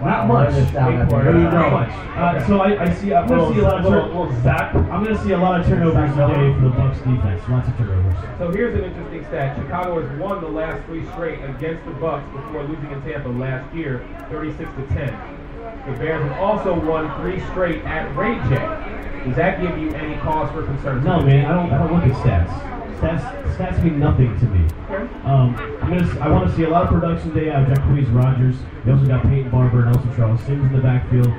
not much. Not much. So I see. I'm going to see a lot of little Zach. I'm going to see a lot of turnovers today for the Bucs defense. Lots of turnovers. So here's an interesting stat. Chicago has won the last 3 straight against the Bucs before losing in Tampa last year, 36-10. The Bears have also won 3 straight at Ray J. Does that give you any cause for concern? No, man. I don't look at stats. Stats mean nothing to me. I want to see a lot of production today out of Jacquizz Rodgers. We also got Peyton Barber and Elson Charles Sims in the backfield.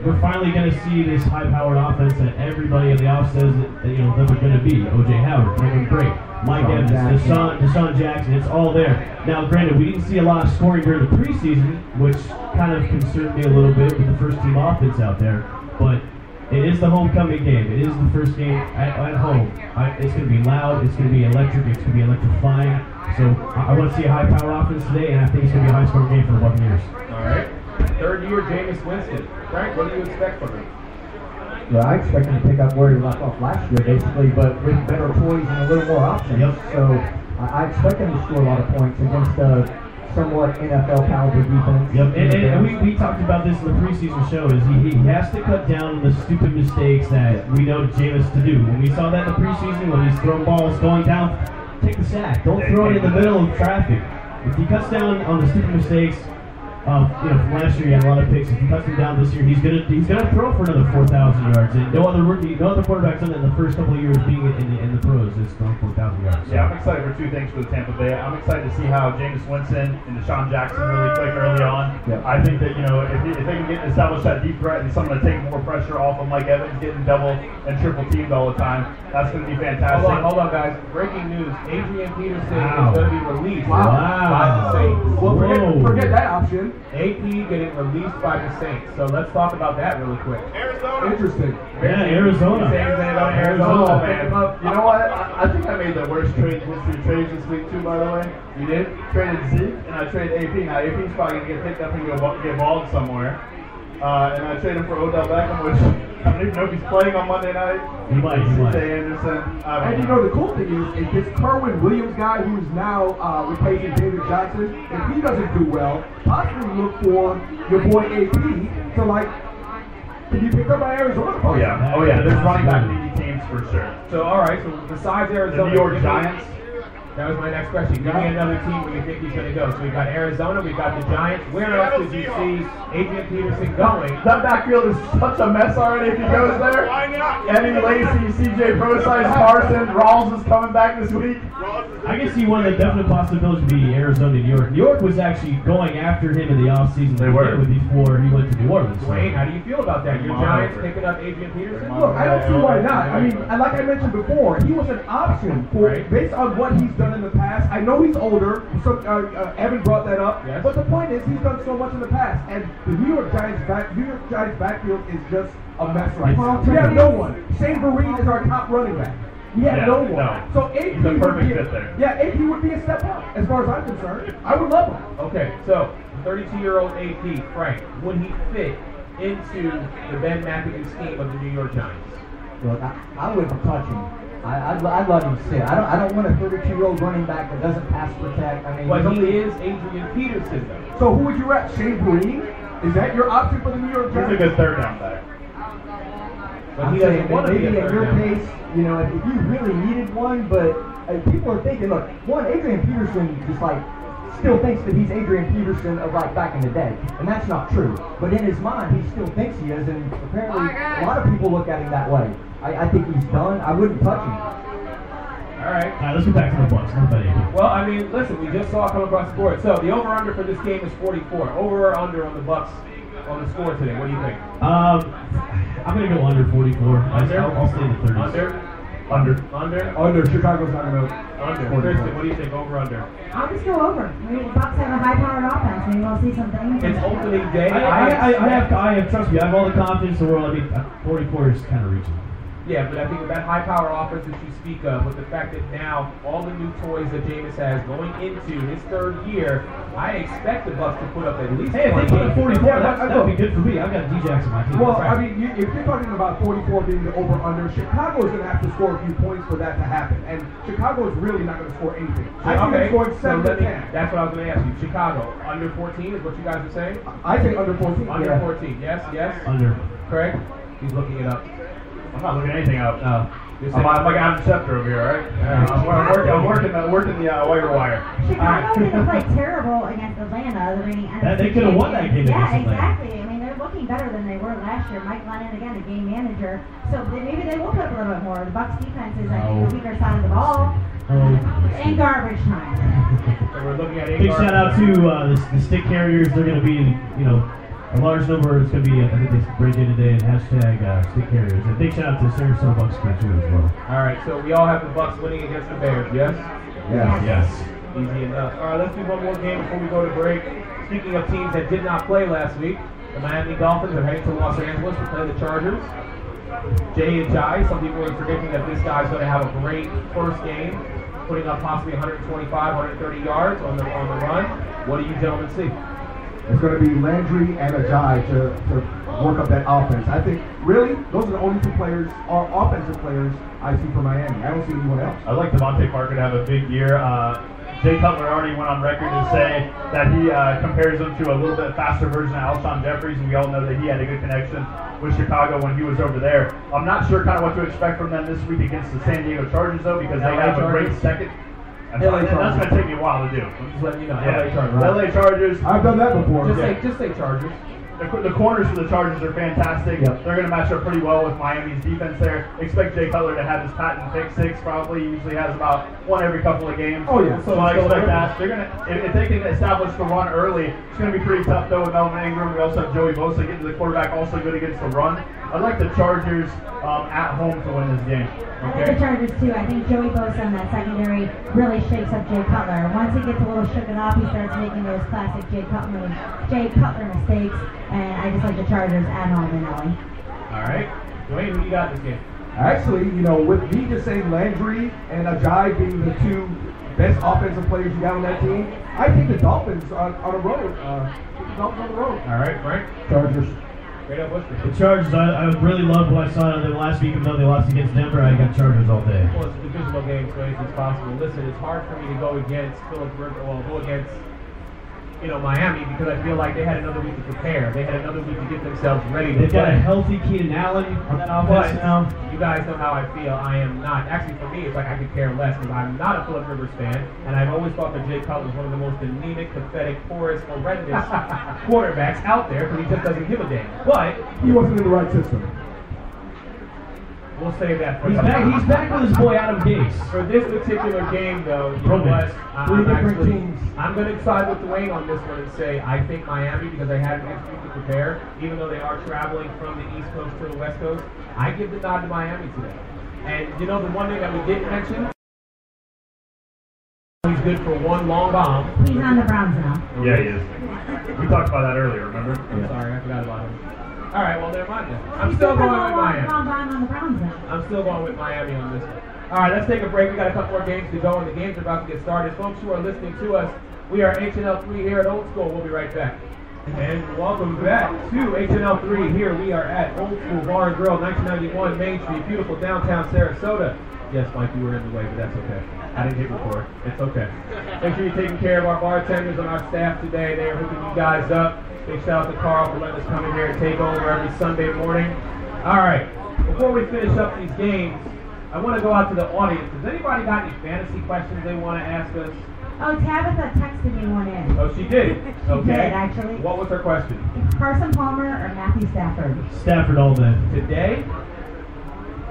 We're finally going to see this high-powered offense that everybody in the off says that they're going to be. O.J. Howard, Cameron Brake, Mike Evans, Deshaun Jackson. It's all there. Now, granted, we didn't see a lot of scoring during the preseason, which kind of concerned me a little bit with the first-team offense out there. But it is the homecoming game. It is the first game at home. It's going to be loud. It's going to be electric. It's going to be electrifying. So I want to see a high-powered offense today, and I think it's going to be a high-scoring game for the Buccaneers. All right. Third year, Jameis Winston. Frank, what do you expect from him? Well, I expect him to pick up where he left off last year, basically, but with better toys and a little more options. Yep. So I expect him to score a lot of points against a somewhat NFL caliber defense. Yep, and we talked about this in the preseason show. Is he has to cut down on the stupid mistakes that we know Jameis to do. When we saw that in the preseason, when he's throwing balls going down, take the sack. Don't throw it in the middle of traffic. If he cuts down on the stupid mistakes, from last year he had a lot of picks. If he cuts them down this year, he's gonna throw for another 4,000 yards. And no other quarterback's done that in the first couple of years being in the pros is throwing 4,000 yards. So. Yeah, I'm excited for 2 things for the Tampa Bay. I'm excited to see how Jameis Winston and Deshaun Jackson really click early on. Yeah. I think that if they can establish that deep threat and someone to take more pressure off of Mike Evans getting double and triple teamed all the time, that's going to be fantastic. Hold on, guys. Breaking news: Adrian Peterson Wow. is going to be released Wow. by the Saints. Well, Whoa. forget that option. AP getting released by the Saints. So let's talk about that really quick. Interesting. Yeah, Arizona. Arizona, man. You know what? I think I made the worst trades this week too, by the way. You did? Traded Zeke and I traded AP. Now AP's probably going to get picked up and get balled somewhere. And I traded him for Odell Beckham, which I don't even know if he's playing on Monday night. He might. C.J. Anderson. And the cool thing is this Kerwin Williams guy who's now replacing David Johnson, if he doesn't do well, possibly look for your boy AP to be picked up by Arizona. Oh yeah. There's running back needy teams for sure. So, all right. So, besides Arizona, The New York Giants. That was my next question. Give me another team where you think he's going to go. So we've got Arizona, we've got the Giants. Where else did you see Adrian Peterson going? That backfield is such a mess already if he goes there. Why not? Eddie Lacy, CJ Prosise, Carson, Rawls is coming back this week. I can see one of the definite possibilities would be Arizona, New York. New York was actually going after him in the offseason before he went to New Orleans. So. Wayne, how do you feel about that? Your Giants picking up Adrian Peterson? Look, I don't see why not. I mean, like I mentioned before, he was an option based on what he's done in the past. I know he's older. So Evan brought that up. Yes. But the point is, he's done so much in the past, and the New York Giants backfield is just a mess right now. We have no one. Shane Vereen is our top running back. He had Yeah, no one. no. So AP He's a would perfect be fit there. Yeah, AP would be a step up as far as I'm concerned. I would love him. Okay, so 32-year-old AP, Frank, would he fit into the Ben McAdoo scheme of the New York Giants? Look, I wouldn't touch him. I'd let him sit. I don't want a 32-year-old running back that doesn't pass protect. I mean, But he is Adrian Peterson, though. So who would you rep? Shane Green? Is that your option for the New York He's a Giants? good third down back. But I'm he saying doesn't want to be maybe a in third your down. case, you know, if you really needed one, but people are thinking, look, one, Adrian Peterson just like still thinks that he's Adrian Peterson of like back in the day, and that's not true. But in his mind, he still thinks he is, and apparently a lot of people look at him that way. I think he's done. I wouldn't touch him. All right. All right, let's go back to the Bucks. Not bad, AP. Well, I mean, listen, we just saw it come across the board. So the over-under for this game is 44. Over or under on the Bucks on the score today? What do you think? I'm gonna go under 44. I'll stay in the 30s. Under? Under. Chicago's not going to. Under. Kristen, what do you think? Over under? I'll just go over. I mean, the Bucks have a high-powered offense. Maybe we'll see some things. It's opening day. I have, trust me, I have all the confidence in the world. I mean, 44 is kind of reaching. Yeah, but I think with that high power offense that you speak of, with the fact that now all the new toys that Jameis has going into his third year, I expect the Bucks to put up at least Hey, if they 20. put up 44, that would be good for me. I've got D-Jax on my team. Well, That's I right. mean, if you're talking about 44 being the over-under, Chicago is going to have to score a few points for that to happen. And Chicago is really not going to score anything. I think they're scoring 7 to 10. That's what I was going to ask you. Chicago, under 14 is what you guys are saying? I think under 14. Under Yeah. 14, yes? Under. Craig? He's looking it up. I'm not looking anything up. You're I'm saying- like Adam Schefter over here, all right? I'm working the waiver wire. Chicago didn't play terrible against Atlanta, the reigning NFC They could've won that game Yeah, against Atlanta. exactly. I mean, they're looking better than they were last year. Mike Lennon, again, the game manager. So maybe they will put up a little bit more. The Bucks defense is, I think, the weaker side of the ball. And garbage time. So we're looking at Big shout out to the stick carriers. They're going to be, a large number. It's going to be, I think they break in today and hashtag stick carriers. And big shout out to Sarasota Bucks crew too as well. All right, so we all have the Bucks winning against the Bears, yes? Yes. Easy enough. All right, let's do one more game before we go to break. Speaking of teams that did not play last week, the Miami Dolphins are heading to Los Angeles to play the Chargers. Jay and Jai, some people are predicting that this guy's going to have a great first game, putting up possibly 125, 130 yards on the run. What do you gentlemen see? It's going to be Landry and Ajayi to work up that offense. I think, really, those are the only two players, or offensive players, I see for Miami. I don't see anyone else. I'd like Devontae Parker to have a big year. Jay Cutler already went on record to say that he compares him to a little bit faster version of Alshon Jeffries, and we all know that he had a good connection with Chicago when he was over there. I'm not sure kind of what to expect from them this week against the San Diego Chargers, though, because they have a great second. That's going to take me a while to do. I'm just letting you know. Yeah. LA Chargers. LA Chargers. I've done that before. Just say Chargers. The corners for the Chargers are fantastic. Yep. They're going to match up pretty well with Miami's defense there. Expect Jay Cutler to have his patent pick six probably. He usually has about one every couple of games. Oh, yeah. So I expect that. They're going to, if they can establish the run early, it's going to be pretty tough though with Melvin Ingram. We also have Joey Bosa getting to the quarterback, also good against the run. I like the Chargers at home to win this game. I like the Chargers too. I think Joey Bosa in that secondary really shakes up Jay Cutler. Once he gets a little shooken up, he starts making those classic Jay Cutler mistakes. And I just like the Chargers at home in LA. All right. Dwayne, who you got this game? Actually, with me just saying Landry and Ajayi being the two best offensive players you got on that team, I think the Dolphins on the road. The Dolphins on the road. All right, Frank. Chargers. Straight up, what's The Chargers, I really loved what I saw of them last week, even though they lost against Denver. I got Chargers all day. Well, it's a divisional game, so anything's possible. Listen, it's hard for me to go against go against Miami because I feel like they had another week to prepare. They had another week to get themselves ready. They've got a healthy Keenan Allen on that offense now. You guys know how I feel. I am not. Actually, for me, it's like I could care less because I'm not a Phillip Rivers fan, and I've always thought that Jay Cutler was one of the most anemic, pathetic, porous, horrendous quarterbacks out there because he just doesn't give a damn. But He wasn't in the right system. we'll save that for He's back with his boy Adam Gase. For this particular game, though, you know what? Three different teams. I'm going to side with Dwayne on this one and say I think Miami because they had an extra week to prepare, even though they are traveling from the East Coast to the West Coast. I give the nod to Miami today. And the one thing that we didn't mention, he's good for one long bomb. He's on the Browns now. Yeah, he is. We talked about that earlier, remember? I'm sorry, I forgot about him. All right, well, never mind then. I'm He's still Super going with Bowl Miami. on the Browns then. I'm still going with Miami on this one. All right, let's take a break. We got a couple more games to go, and the games are about to get started. Folks who are listening to us, we are HNL3 here at Old School. We'll be right back. And welcome back to HNL3. Here we are at Old School Bar and Grill, 1991 Main Street, beautiful downtown Sarasota. Yes, Mike, you were in the way, but that's okay. I didn't hit record. It's okay. Make sure you're taking care of our bartenders and our staff today. They are hooking you guys up. Big shout out to Carl for letting us come in here and take over every Sunday morning. All right, before we finish up these games, I want to go out to the audience. Has anybody got any fantasy questions they want to ask us? Oh, Tabitha texted me one in. Oh, she did? She did, actually. What was her question? Carson Palmer or Matthew Stafford? Stafford all day. Today?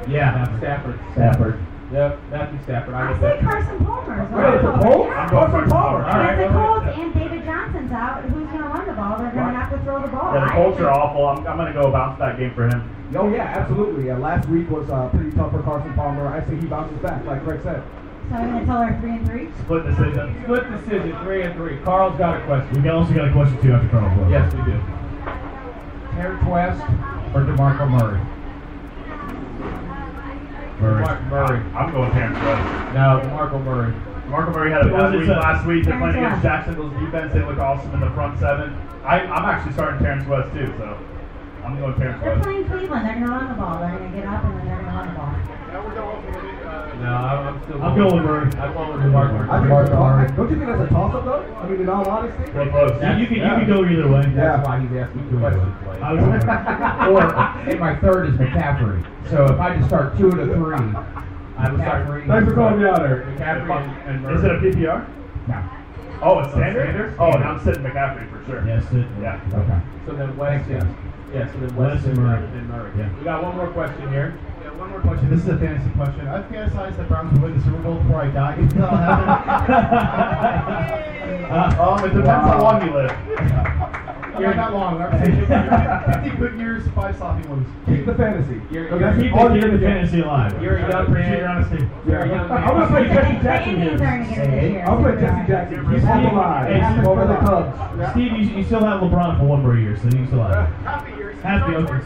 Yeah, Stafford. Stafford. Yep, Matthew Stafford. I get say that. Carson Palmer. as well. Really, the Colts? Yeah. Carson Palmer. All right, If the well, Colts and David Johnson's out, who's going to run the ball? They're going to have to throw the ball. Yeah, the Colts are awful. I'm going to go bounce that game for him. Oh, yeah, absolutely. Last week was pretty tough for Carson Palmer. I say he bounces back, like Greg said. So I'm going to tell her 3-3. Split decision. Split decision, 3-3. Carl's got a question. We also got a question too after Carl. Yes, we do. Terrence West or DeMarco Murray? Murray. Murray. I'm going Terrence West. No, DeMarco Murray. Marco Murray had a bad week last week. They're playing Terrence against Jacksonville's defense. They look awesome in the front seven. I'm actually starting Terrence West too, so I'm going Terrence They're West. playing Cleveland. They're going to run the ball. They're going to get up and then they're going to run the ball. No, I'm still I'm going with Murray. I'm going with DeMarco I Murray. think don't you think that's a toss-up, though? I mean, in all honesty? Real close. You can go either way. Yeah. That's why he's asking questions. I was Or, and my third is McCaffrey. So if I just start 2 to 3, I would start Thanks for calling me out there. McCaffrey and Murray. Is it a PPR? no. Oh, it's Sanders? Oh, and I'm sitting McCaffrey for sure. Yes, it. Yeah. Okay. So then West, Thanks, yeah, so then West West and Murray. and Murray. Yeah. We got one more question here. Yeah, one more question. This is a fantasy question. I fantasized the Browns would win the Super Bowl before I die. Is that happening? It depends how long you live. Not that long. 50 good years, 5 sloppy ones. Keep the fantasy. You're Keep the fantasy alive. You're a young Appreciate your man. honesty. You're a young man. I'm going to play Jesse The Jackson Indians here. aren't going to get it this year. I'll play so Jesse they're Jackson. all right. Keep hope alive. Hey, Over the Cubs. Steve, you still have LeBron for one more year, so you still have it. Happy, okay.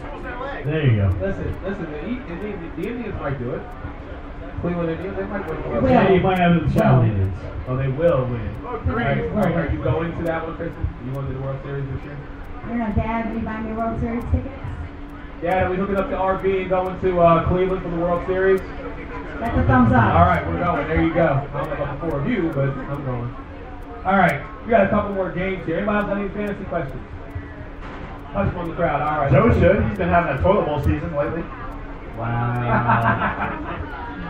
There you go. Listen, the Indians might do it. Cleveland Indians, they might win. Will. Yeah, you might have it with the Child Indians. Oh, they will win. Will. Are you going to that one, Kristen? You going to the World Series this year? I don't know, Dad, will you buy me World Series tickets? Dad, are we hooking up the RV and going to Cleveland for the World Series? That's a thumbs up. All right, we're going. There you go. I don't know about the 4 of you, but I'm going. All right, we got a couple more games here. Anybody else have any fantasy questions? Touch them on the crowd. All right. Joe should. He's been having a toilet bowl season lately. Wow.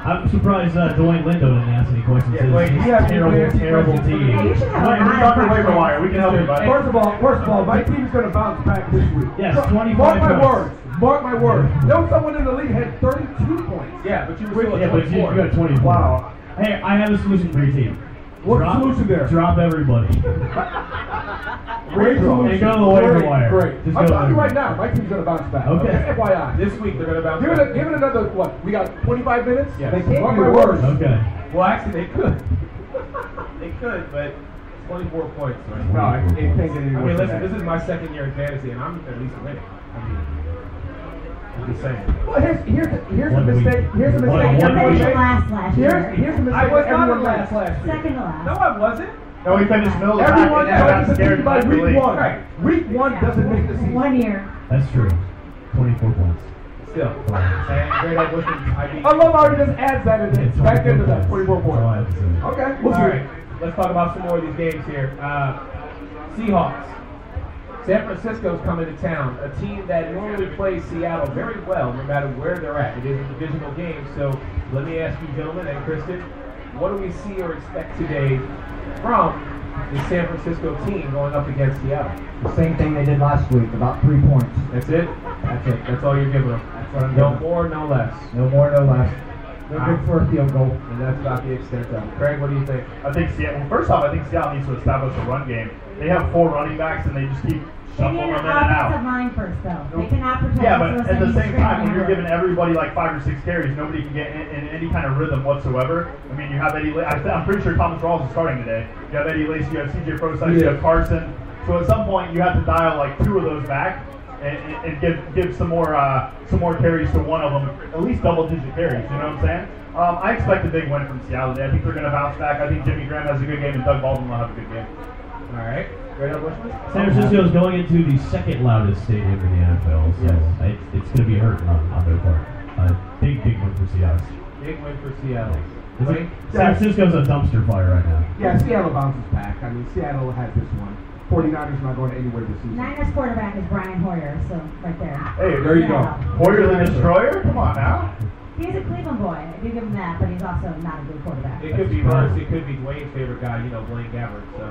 I'm surprised Dwayne Lindo didn't ask any questions. Yeah, It's Dwayne, a you have terrible, any terrible questions? team. Yeah, you should have a Wait, lot we of got the waiver questions. wire. We can help you, buddy. First of all, my team's going to bounce back this week. Yes, So, 25 Mark my points. words. Mark my words. Know someone in the league had 32 points. Yeah, but you were still Yeah, at but you 24. got 24. Wow. Hey, I have a solution for your team. What's the solution there? Drop everybody. Great solution. And go to the waiver Great, wire. Great. Just I'm go to telling you the right waiver now, my team's going to bounce back. Okay. FYI. This week they're going to bounce Give back. it another, what? We got 25 minutes? Yes. They Mark can't my my words. Okay. Well, actually, they could. They could, but 24 points. Right? No, it can't get any I worse mean, than listen, that. this is my second year in fantasy, and I'm at least winning. I mean, I'm just saying. Well, here's a One week. mistake. Here's a One mistake. You week. everyone finished makes. last year. Here's a mistake. I was not everyone in makes. last year. Second to last. No, I wasn't. No, he finished middle of the pack. Everyone and got judges the scared team by and left the week league. 1. Right. Week 1 doesn't make the season. 1 year. That's true. 24 points. Still. And Great Ed Bushman, I beat. I love how he just adds that in there. It's Back 24 into that. points. 24 That's all I points. have to say. Okay, All we'll see. right, let's talk about some more of these games here. Seahawks. San Francisco's coming to town, a team that normally plays Seattle very well, no matter where they're at. It is a divisional game, so let me ask you, gentlemen, and Kristen, what do we see or expect today from the San Francisco team going up against Seattle? The same thing they did last week, about 3 points. That's it? That's it. That's all you're giving them? That's what I'm No giving. more, no less. No more, no less. They're good for a field goal. And that's about the extent of it. Craig, what do you think? I think Seattle. Well, first off, I think Seattle needs to establish a run game. They have 4 running backs, and they just keep They shuffling need them an in and offensive out. line first, though. They cannot protect Yeah, us but unless at the they same time, when you're scramble. giving everybody like 5 or 6 carries, nobody can get in any kind of rhythm whatsoever. I mean, you have Eddie. I'm pretty sure Thomas Rawls is starting today. You have Eddie Lacy, you have CJ Prosise, you have Carson. So at some point, you have to dial like 2 of those back, and give some more carries to one of them, at least double-digit carries. You know what I'm saying? I expect a big win from Seattle today. I think they're going to bounce back. I think Jimmy Graham has a good game, and Doug Baldwin will have a good game. All right. San Francisco is going into the second loudest stadium in the NFL, so it's going to be hurting on their part. Big win for Seattle. Big win for Seattle. San Francisco's a dumpster fire right now. Yeah, Seattle bounces back. I mean, Seattle has this one. 49ers not going anywhere this season. Niners quarterback is Brian Hoyer, so right there. Hey, there you go. Hoyer the Destroyer? Come on now. He's a Cleveland boy. I do give him that, but he's also not a good quarterback. It could be worse. It could be Dwayne's favorite guy, Blaine Gabbert. So.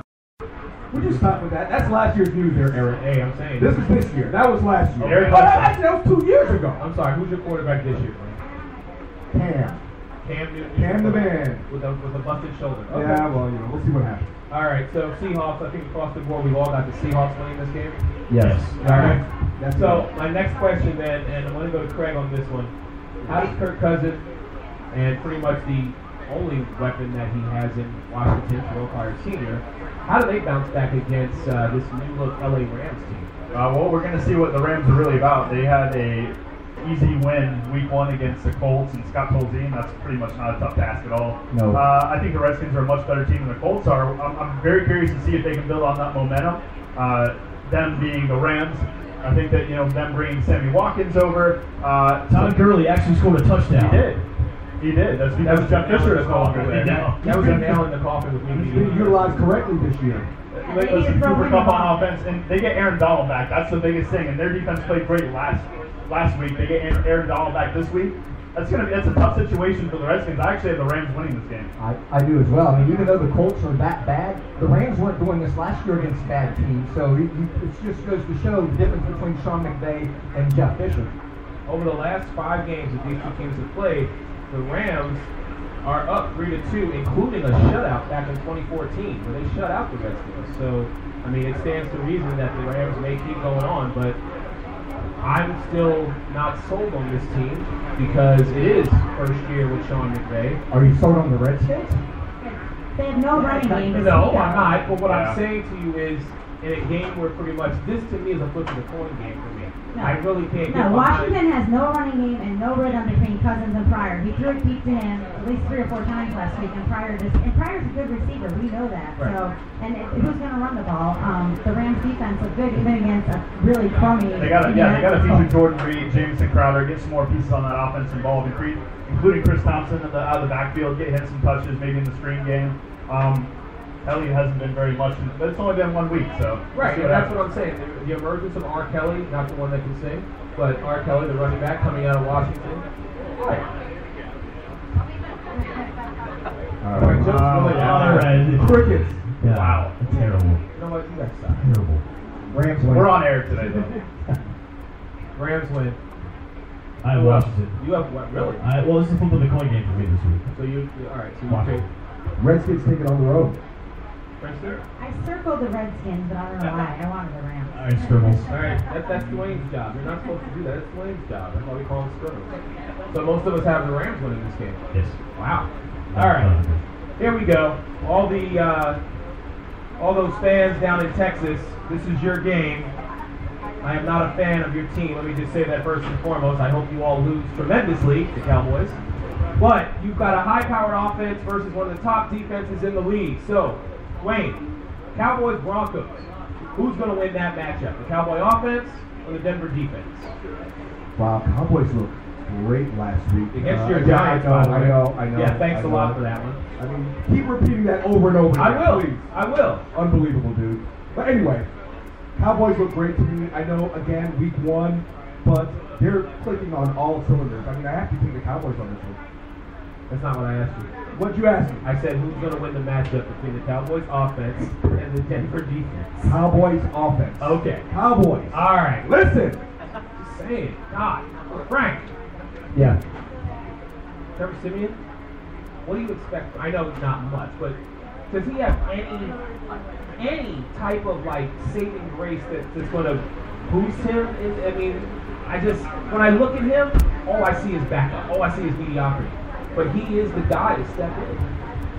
We just stop with that. That's last year's news there, Eric. Hey, I'm saying. This is this year. That was last year. Eric That was 2 years ago. I'm sorry. Who's your quarterback this year, Blaine? Cam Newton. Cam the man. With a busted shoulder. Okay. Yeah, well, we'll see what happens. All right, so Seahawks, I think across the board we've all got the Seahawks winning this game. Yes. All right. So my next question then, and I'm going to go to Craig on this one. How does Kirk Cousins, and pretty much the only weapon that he has in Washington, Terrell Pryor Sr., how do they bounce back against this new-look LA Rams team? Well, we're going to see what the Rams are really about. They had a easy win week 1 against the Colts and Scott Tolzien. That's pretty much not a tough task at all. No. I think the Redskins are a much better team than the Colts are. I'm very curious to see if they can build on that momentum. Them being the Rams, I think that them bringing Sammy Watkins over. Todd Gurley actually scored a touchdown. He did. That's because Jeff Fisher is no longer there. That was a nail in the coffin with me. He's being utilized correctly this year. Listen, Cooper Kupp on offense, and they get Aaron Donald back. That's the biggest thing. And their defense played great last week. They get Aaron Donald back this week. That's a tough situation for the Redskins. I actually have the Rams winning this game. I do as well. I mean, even though the Colts are that bad, the Rams weren't doing this last year against bad teams. So it just goes to show the difference between Sean McVay and Jeff Fisher. Over the last 5 games that these two teams have played, the Rams are up 3-2, including a shutout back in 2014, where they shut out the Redskins. So, I mean, it stands to reason that the Rams may keep going on, but I'm still not sold on this team because it is first year with Sean McVay. Are you sold on the Redskins? They have no running game. No, I'm not. But what I'm saying to you is, in a game where pretty much this to me is a flip of the coin game for me. No. I really can't get No, behind. Washington has no running game and no rhythm between Cousins and Pryor. He threw it deep to him at least 3 or 4 times last week, and Pryor's a good receiver. We know that. Right. So, who's going to run the ball? The Rams defense looked good even against a really crummy. They got to feature Jordan Reed, Jameson Crowder, get some more pieces on that offense involved, including Chris Thompson out of the backfield, get him some touches, maybe in the screen game. Elliott hasn't been very much, but it's only been 1 week, so. Right, and that's what I'm saying. The emergence of R. Kelly, not the one that can sing, but R. Kelly, the running back coming out of Washington. Right. All right. All right. Crickets. Yeah. Wow. Terrible. You know what? You guys suck. Terrible. Rams win. We're on air today, though. Rams win. I have Washington. You have what? Really? Well, this is a flip of the coin game for me this week. So all right. So you Washington. take Redskins take it on the road. French. I circled the Redskins, but I don't know why. I wanted the Rams. All right, Scribbles. All right, that's Dwayne's job. You're not supposed to do that. It's Dwayne's job. That's why we call him Scribbles. So most of us have the Rams winning this game. Yes. Wow. All right. Here we go. All those fans down in Texas, this is your game. I am not a fan of your team. Let me just say that first and foremost. I hope you all lose tremendously, the Cowboys. But you've got a high-powered offense versus one of the top defenses in the league. So, Wayne, Cowboys-Broncos. Who's going to win that matchup? The Cowboy offense or the Denver defense? Wow, Cowboys look great last week. Against your yeah, Giants, by the way. I know. Yeah, thanks a lot for that one. I mean, keep repeating that over and over again. I will. Please. I will. Unbelievable, dude. But anyway, Cowboys look great to me. I know, again, week 1, but they're clicking on all cylinders. I mean, I have to take the Cowboys on this one. That's not what I asked you. What'd you ask me? I said who's going to win the matchup between the Cowboys offense and the Denver defense. Cowboys offense. Okay. Cowboys. All right. Listen. Just saying. God. Frank. Yeah. Trevor Simeon, what do you expect? I know not much, but does he have any type of like saving grace that's going to boost him? I mean, when I look at him, all I see is backup. All I see is mediocrity. But he is the guy to step in.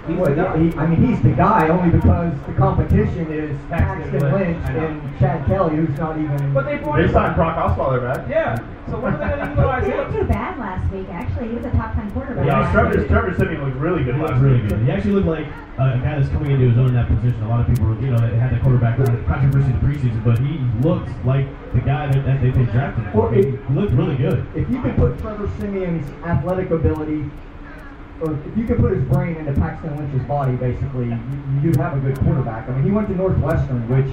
He's Well, the guy. he's the guy only because the competition is Paxton Paxton Lynch, Lynch I know. and Chad Kelly, who's not even. But they brought They him signed back. Brock Osweiler back. Yeah. So when are they going to utilize He didn't him? do bad last week, actually. He was a top 10 quarterback. Yeah, last week. Trevor Siemian looked really good He last looked really week. good. He actually looked like a guy that's coming into his own in that position. A lot of people, they had the quarterback controversy in the preseason, but he looked like the guy that they drafted. Well, He looked really good. If you could put Trevor Siemian's athletic ability, or if you could put his brain into Paxton Lynch's body, basically, you do have a good quarterback. I mean, he went to Northwestern, which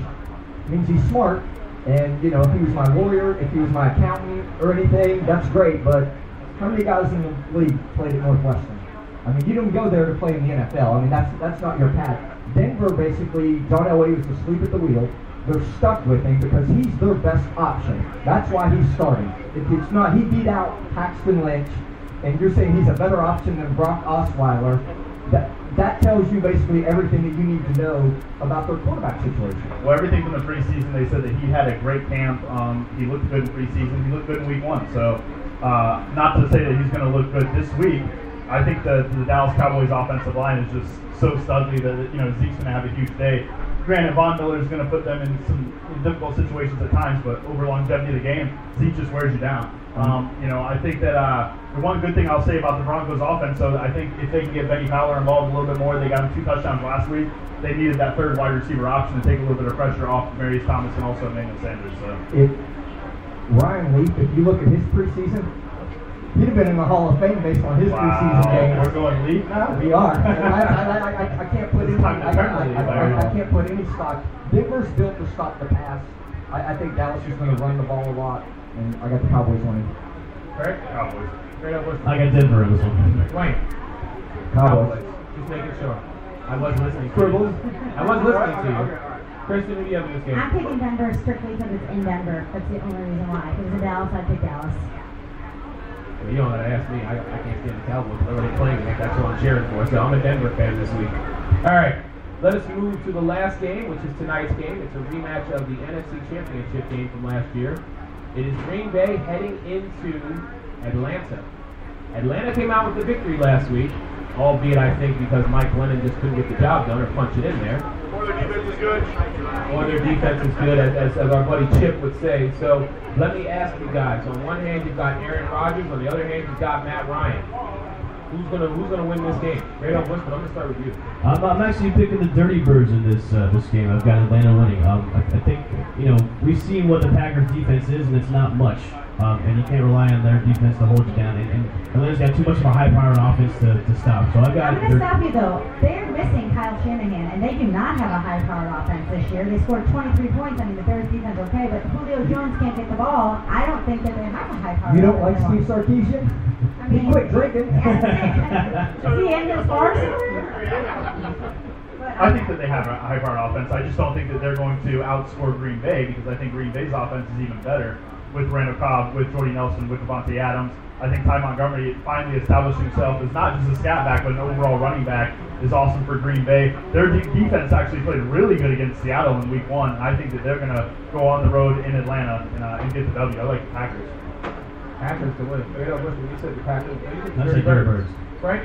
means he's smart. And, if he was my lawyer, if he was my accountant or anything, that's great. But how many guys in the league played at Northwestern? I mean, you don't go there to play in the NFL. I mean, that's not your path. Denver, basically, John Elway was asleep at the wheel. They're stuck with him because he's their best option. That's why he's starting. If it's not, he beat out Paxton Lynch, and you're saying he's a better option than Brock Osweiler. That tells you basically everything that you need to know about their quarterback situation. Well, everything from the preseason, they said that he had a great camp. He looked good in preseason. He looked good in week 1. So, not to say that he's going to look good this week. I think the Dallas Cowboys offensive line is just so studly that Zeke's going to have a huge day. Granted, Von Miller is going to put them in some difficult situations at times, but over longevity of the game, Zeke just wears you down. I think that the one good thing I'll say about the Broncos offense, so I think if they can get Benny Fowler involved a little bit more, they got him 2 touchdowns last week. They needed that third wide receiver option to take a little bit of pressure off Marius Thomas and also Emmanuel Sanders. So. If Ryan Leaf, if you look at his preseason, he'd have been in the Hall of Fame based on his preseason game. We're going Leaf now? We are. I can't put any. I can't put any stock. Denver's built to stop the pass. I think Dallas is going to run the ball a lot, and I got the Cowboys winning. Right? Cowboys. Straight up, what's I got Denver in this one. Wayne. Cowboys. Just making sure. I was listening to Scribbles. you. I was listening to you. Kristen, who do you have in this game? I'm picking Denver strictly because it's in Denver. That's the only reason why. If it was in Dallas, I'd pick Dallas. Well, you don't have to ask me. I can't stand the Cowboys. They're already playing it. That's what I'm cheering for. So I'm a Denver fan this week. All right. Let us move to the last game, which is tonight's game. It's a rematch of the NFC Championship game from last year. It is Green Bay heading into Atlanta. Atlanta came out with the victory last week, albeit I think because Mike Lennon just couldn't get the job done or punch it in there. Or their defense is good. Or their defense is good, as our buddy Chip would say. So let me ask you guys. On one hand, you've got Aaron Rodgers. On the other hand, you've got Matt Ryan. Who's gonna win this game? Right on, Bushman. I'm gonna start with you. I'm actually picking the Dirty Birds in this game. I've got Atlanta winning. I think we've seen what the Packers defense is, and it's not much. And you can't rely on their defense to hold you down. And Atlanta's got too much of a high-powered offense to stop. So I've got. I'm going to stop you though. They're missing Kyle Shanahan, and they do not have a high-powered offense this year. They scored 23 points. I mean, the Bears defense okay, but Julio Jones can't get the ball. I don't think that they have a high-powered. You don't like offense Steve Sarkisian? I mean, He quit drinking. Is he in his bars? I think that they have a high-powered offense. I just don't think that they're going to outscore Green Bay because I think Green Bay's offense is even better with Randall Cobb, with Jordy Nelson, with Devontae Adams. I think Ty Montgomery finally established himself as not just a scat back, but an overall running back is awesome for Green Bay. Their defense actually played really good against Seattle in Week 1. I think that they're going to go on the road in Atlanta and get the W. I like the Packers. Packers to win. Straight up, Bushman. You said the Packers. I say Dirty Birds. Frank?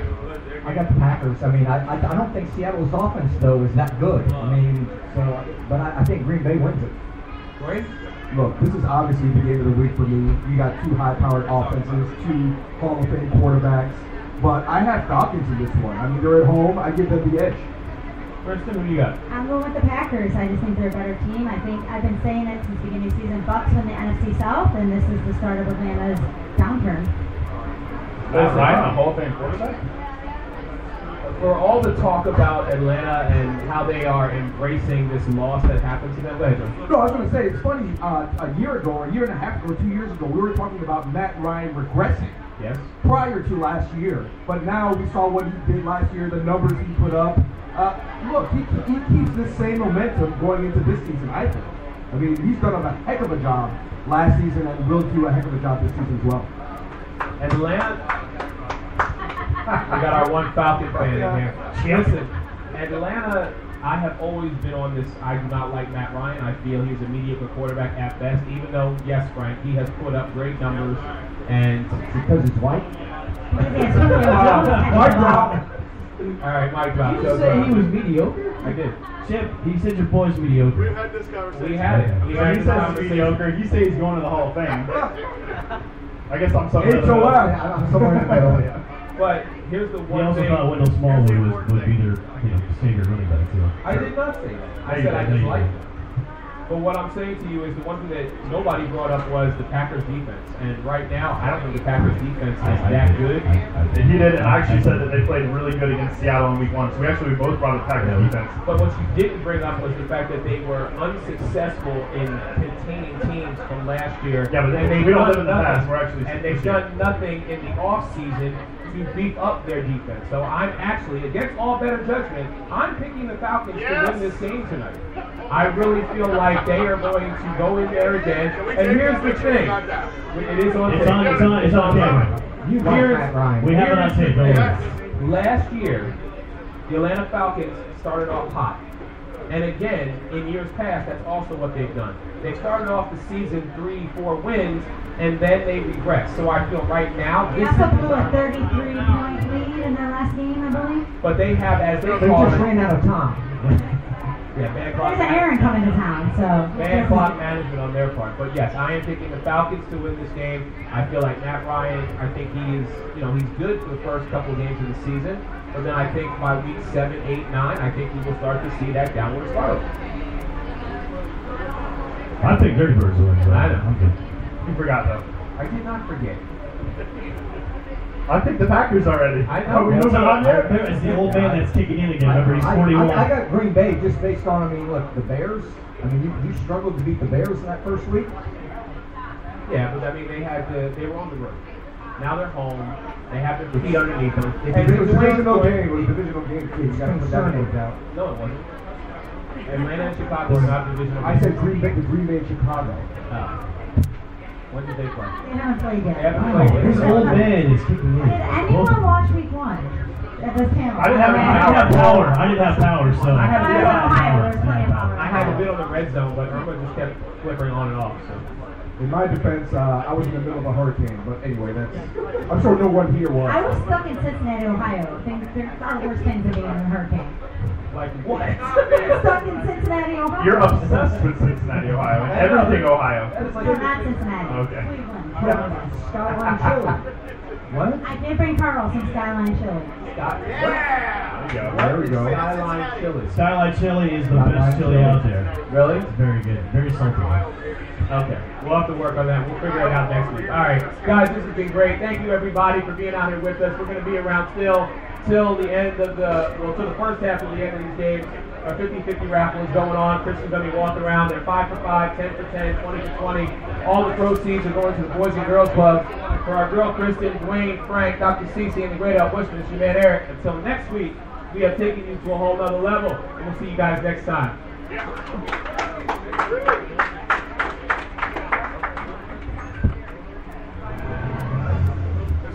I got the Packers. I mean, I don't think Seattle's offense though is that good. I mean, but I think Green Bay wins it. Wayne? Look, this is obviously the game of the week for me. You got 2 high-powered offenses, 2 Hall of Fame quarterbacks, but I have Falcons in this one. I mean, they're at home. I give them the edge. Kristen, who do you got? I'm going with the Packers. I just think they're a better team. I think I've been saying it since the beginning of the season. Bucks win the NFC South, and this is the start of Atlanta's downturn. Matt Ryan, a Hall of Fame quarterback? For all the talk about Atlanta and how they are embracing this loss that happened to them, go ahead, John. No, I was going to say, it's funny, a year ago, or a year and a half ago, 2 years ago, we were talking about Matt Ryan regressing Yes? prior to last year. But now we saw what he did last year, the numbers he put up. Look, he keeps this same momentum going into this season, I think. I mean, he's done a heck of a job last season and will do a heck of a job this season as well. Atlanta. We got our one Falcon fan in here. Listen, Atlanta, I have always been on this. I do not like Matt Ryan. I feel he's a mediocre quarterback at best, even though, yes, Frank, he has put up great numbers. And Because it's white. Because he has Julio Jones. My job. All right, Mike drop. Did you say he was mediocre? I did. Chip, he said your boy's mediocre. We've had this conversation. We had it. We So had he this says he's conversation. mediocre. You say he's going to the Hall of Fame. I guess I'm somewhere in the HOF. middle. I'm somewhere in the middle. Yeah. But here's the He one also thing. thought Wendell Smallwood would be their savior running back too. I did not say that. I There you said go, I there you disliked go. it. But what I'm saying to you is the one thing that nobody brought up was the Packers defense. And right now, I don't think the Packers defense is that good. He did, and I actually said that they played really good against Seattle in week 1. So we both brought up Packers defense. But what you didn't bring up was the fact that they were unsuccessful in containing teams from last year. Yeah, but And we don't live in the done past. nothing. We're actually And they've done nothing in the offseason to beef up their defense. So I'm actually, against all better judgment, I'm picking the Falcons to win this game tonight. I really feel like they are going to go in there again. And here's the thing. It is on tape. It's on camera. You like Matt Ryan. We have it on tape. Don't worry. Last year, the Atlanta Falcons started off hot. And again, in years past, that's also what they've done. They started off the season 3-4 wins, and then they regressed. So I feel right now, They this also is blew a 33-point lead in their last game, I believe. but they have, as they They call just it, ran out of time. yeah, bad clock, There's an Aaron coming to town, so. bad clock management on their part. But yes, I am picking the Falcons to win this game. I feel like Matt Ryan, I think he is, he's good for the first couple of games of the season. But then I think by week 7, 8, 9, I think we will start to see that downward spiral. I think Dirty Birds will win. So I know. I'm good. You forgot, though. I did not forget. I picked the Packers already. I know. Are we moving on yet? It's the old man that's kicking in again. Remember, he's 41. I got Green Bay just based on, look, the Bears. You struggled to beat the Bears in that first week. Yeah, but they were on the road. Now they're home. They have their feet underneath them. And it was a divisional game. It was a divisional game. Too. You got to put that in there. No, it wasn't. Atlanta and Chicago are not divisional I games. said Green Bay and Chicago. Oh. When did they play? They haven't played yet. They haven't played yet. This old man is kicking in. Did anyone watch week 1 at this panel? I didn't have power. I didn't have power, so. I had I a bit was in on Ohio. There was plenty of power. I had a bit on the red zone, but Irma just kept flickering on and off. So. In my defense, I was in the middle of a hurricane. But anyway, I'm sure no one here was. I was stuck in Cincinnati, Ohio. There are worse things than being in a hurricane. Like what? Stuck in Cincinnati, Ohio. You're obsessed with Cincinnati, Ohio. And everything Ohio. That is No, like not Cincinnati. Okay. Cleveland. Skyline Chili. What? I did bring Carl some Skyline chili. There you go. There we go. Skyline chili. Skyline chili is the best chili out there. Really? It's very good. Very salty. Okay, we'll have to work on that. We'll figure it out next week. All right, guys, this has been great. Thank you, everybody, for being out here with us. We're going to be around till the end of till the first half of the end of these games. Our 50-50 raffle is going on. Kristen's going to be walking around. They're 5 for 5, 10 for 10, 20 for 20. All the proceeds are going to the Boys and Girls Club. For our girl Kristen, Dwayne, Frank, Dr. Cece, and the great Al Bushman, it's your man Eric. Until next week, we have taken you to a whole nother level. And we'll see you guys next time.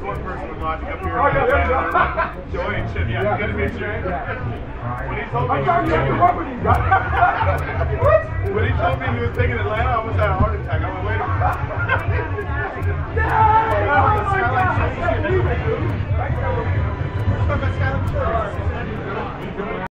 One person watching up here. Joy and Chip. Yeah, good to meet you. When he told me he was taking what? When he told me he was taking Atlanta, I almost had a heart attack. I went, wait a minute. Yeah!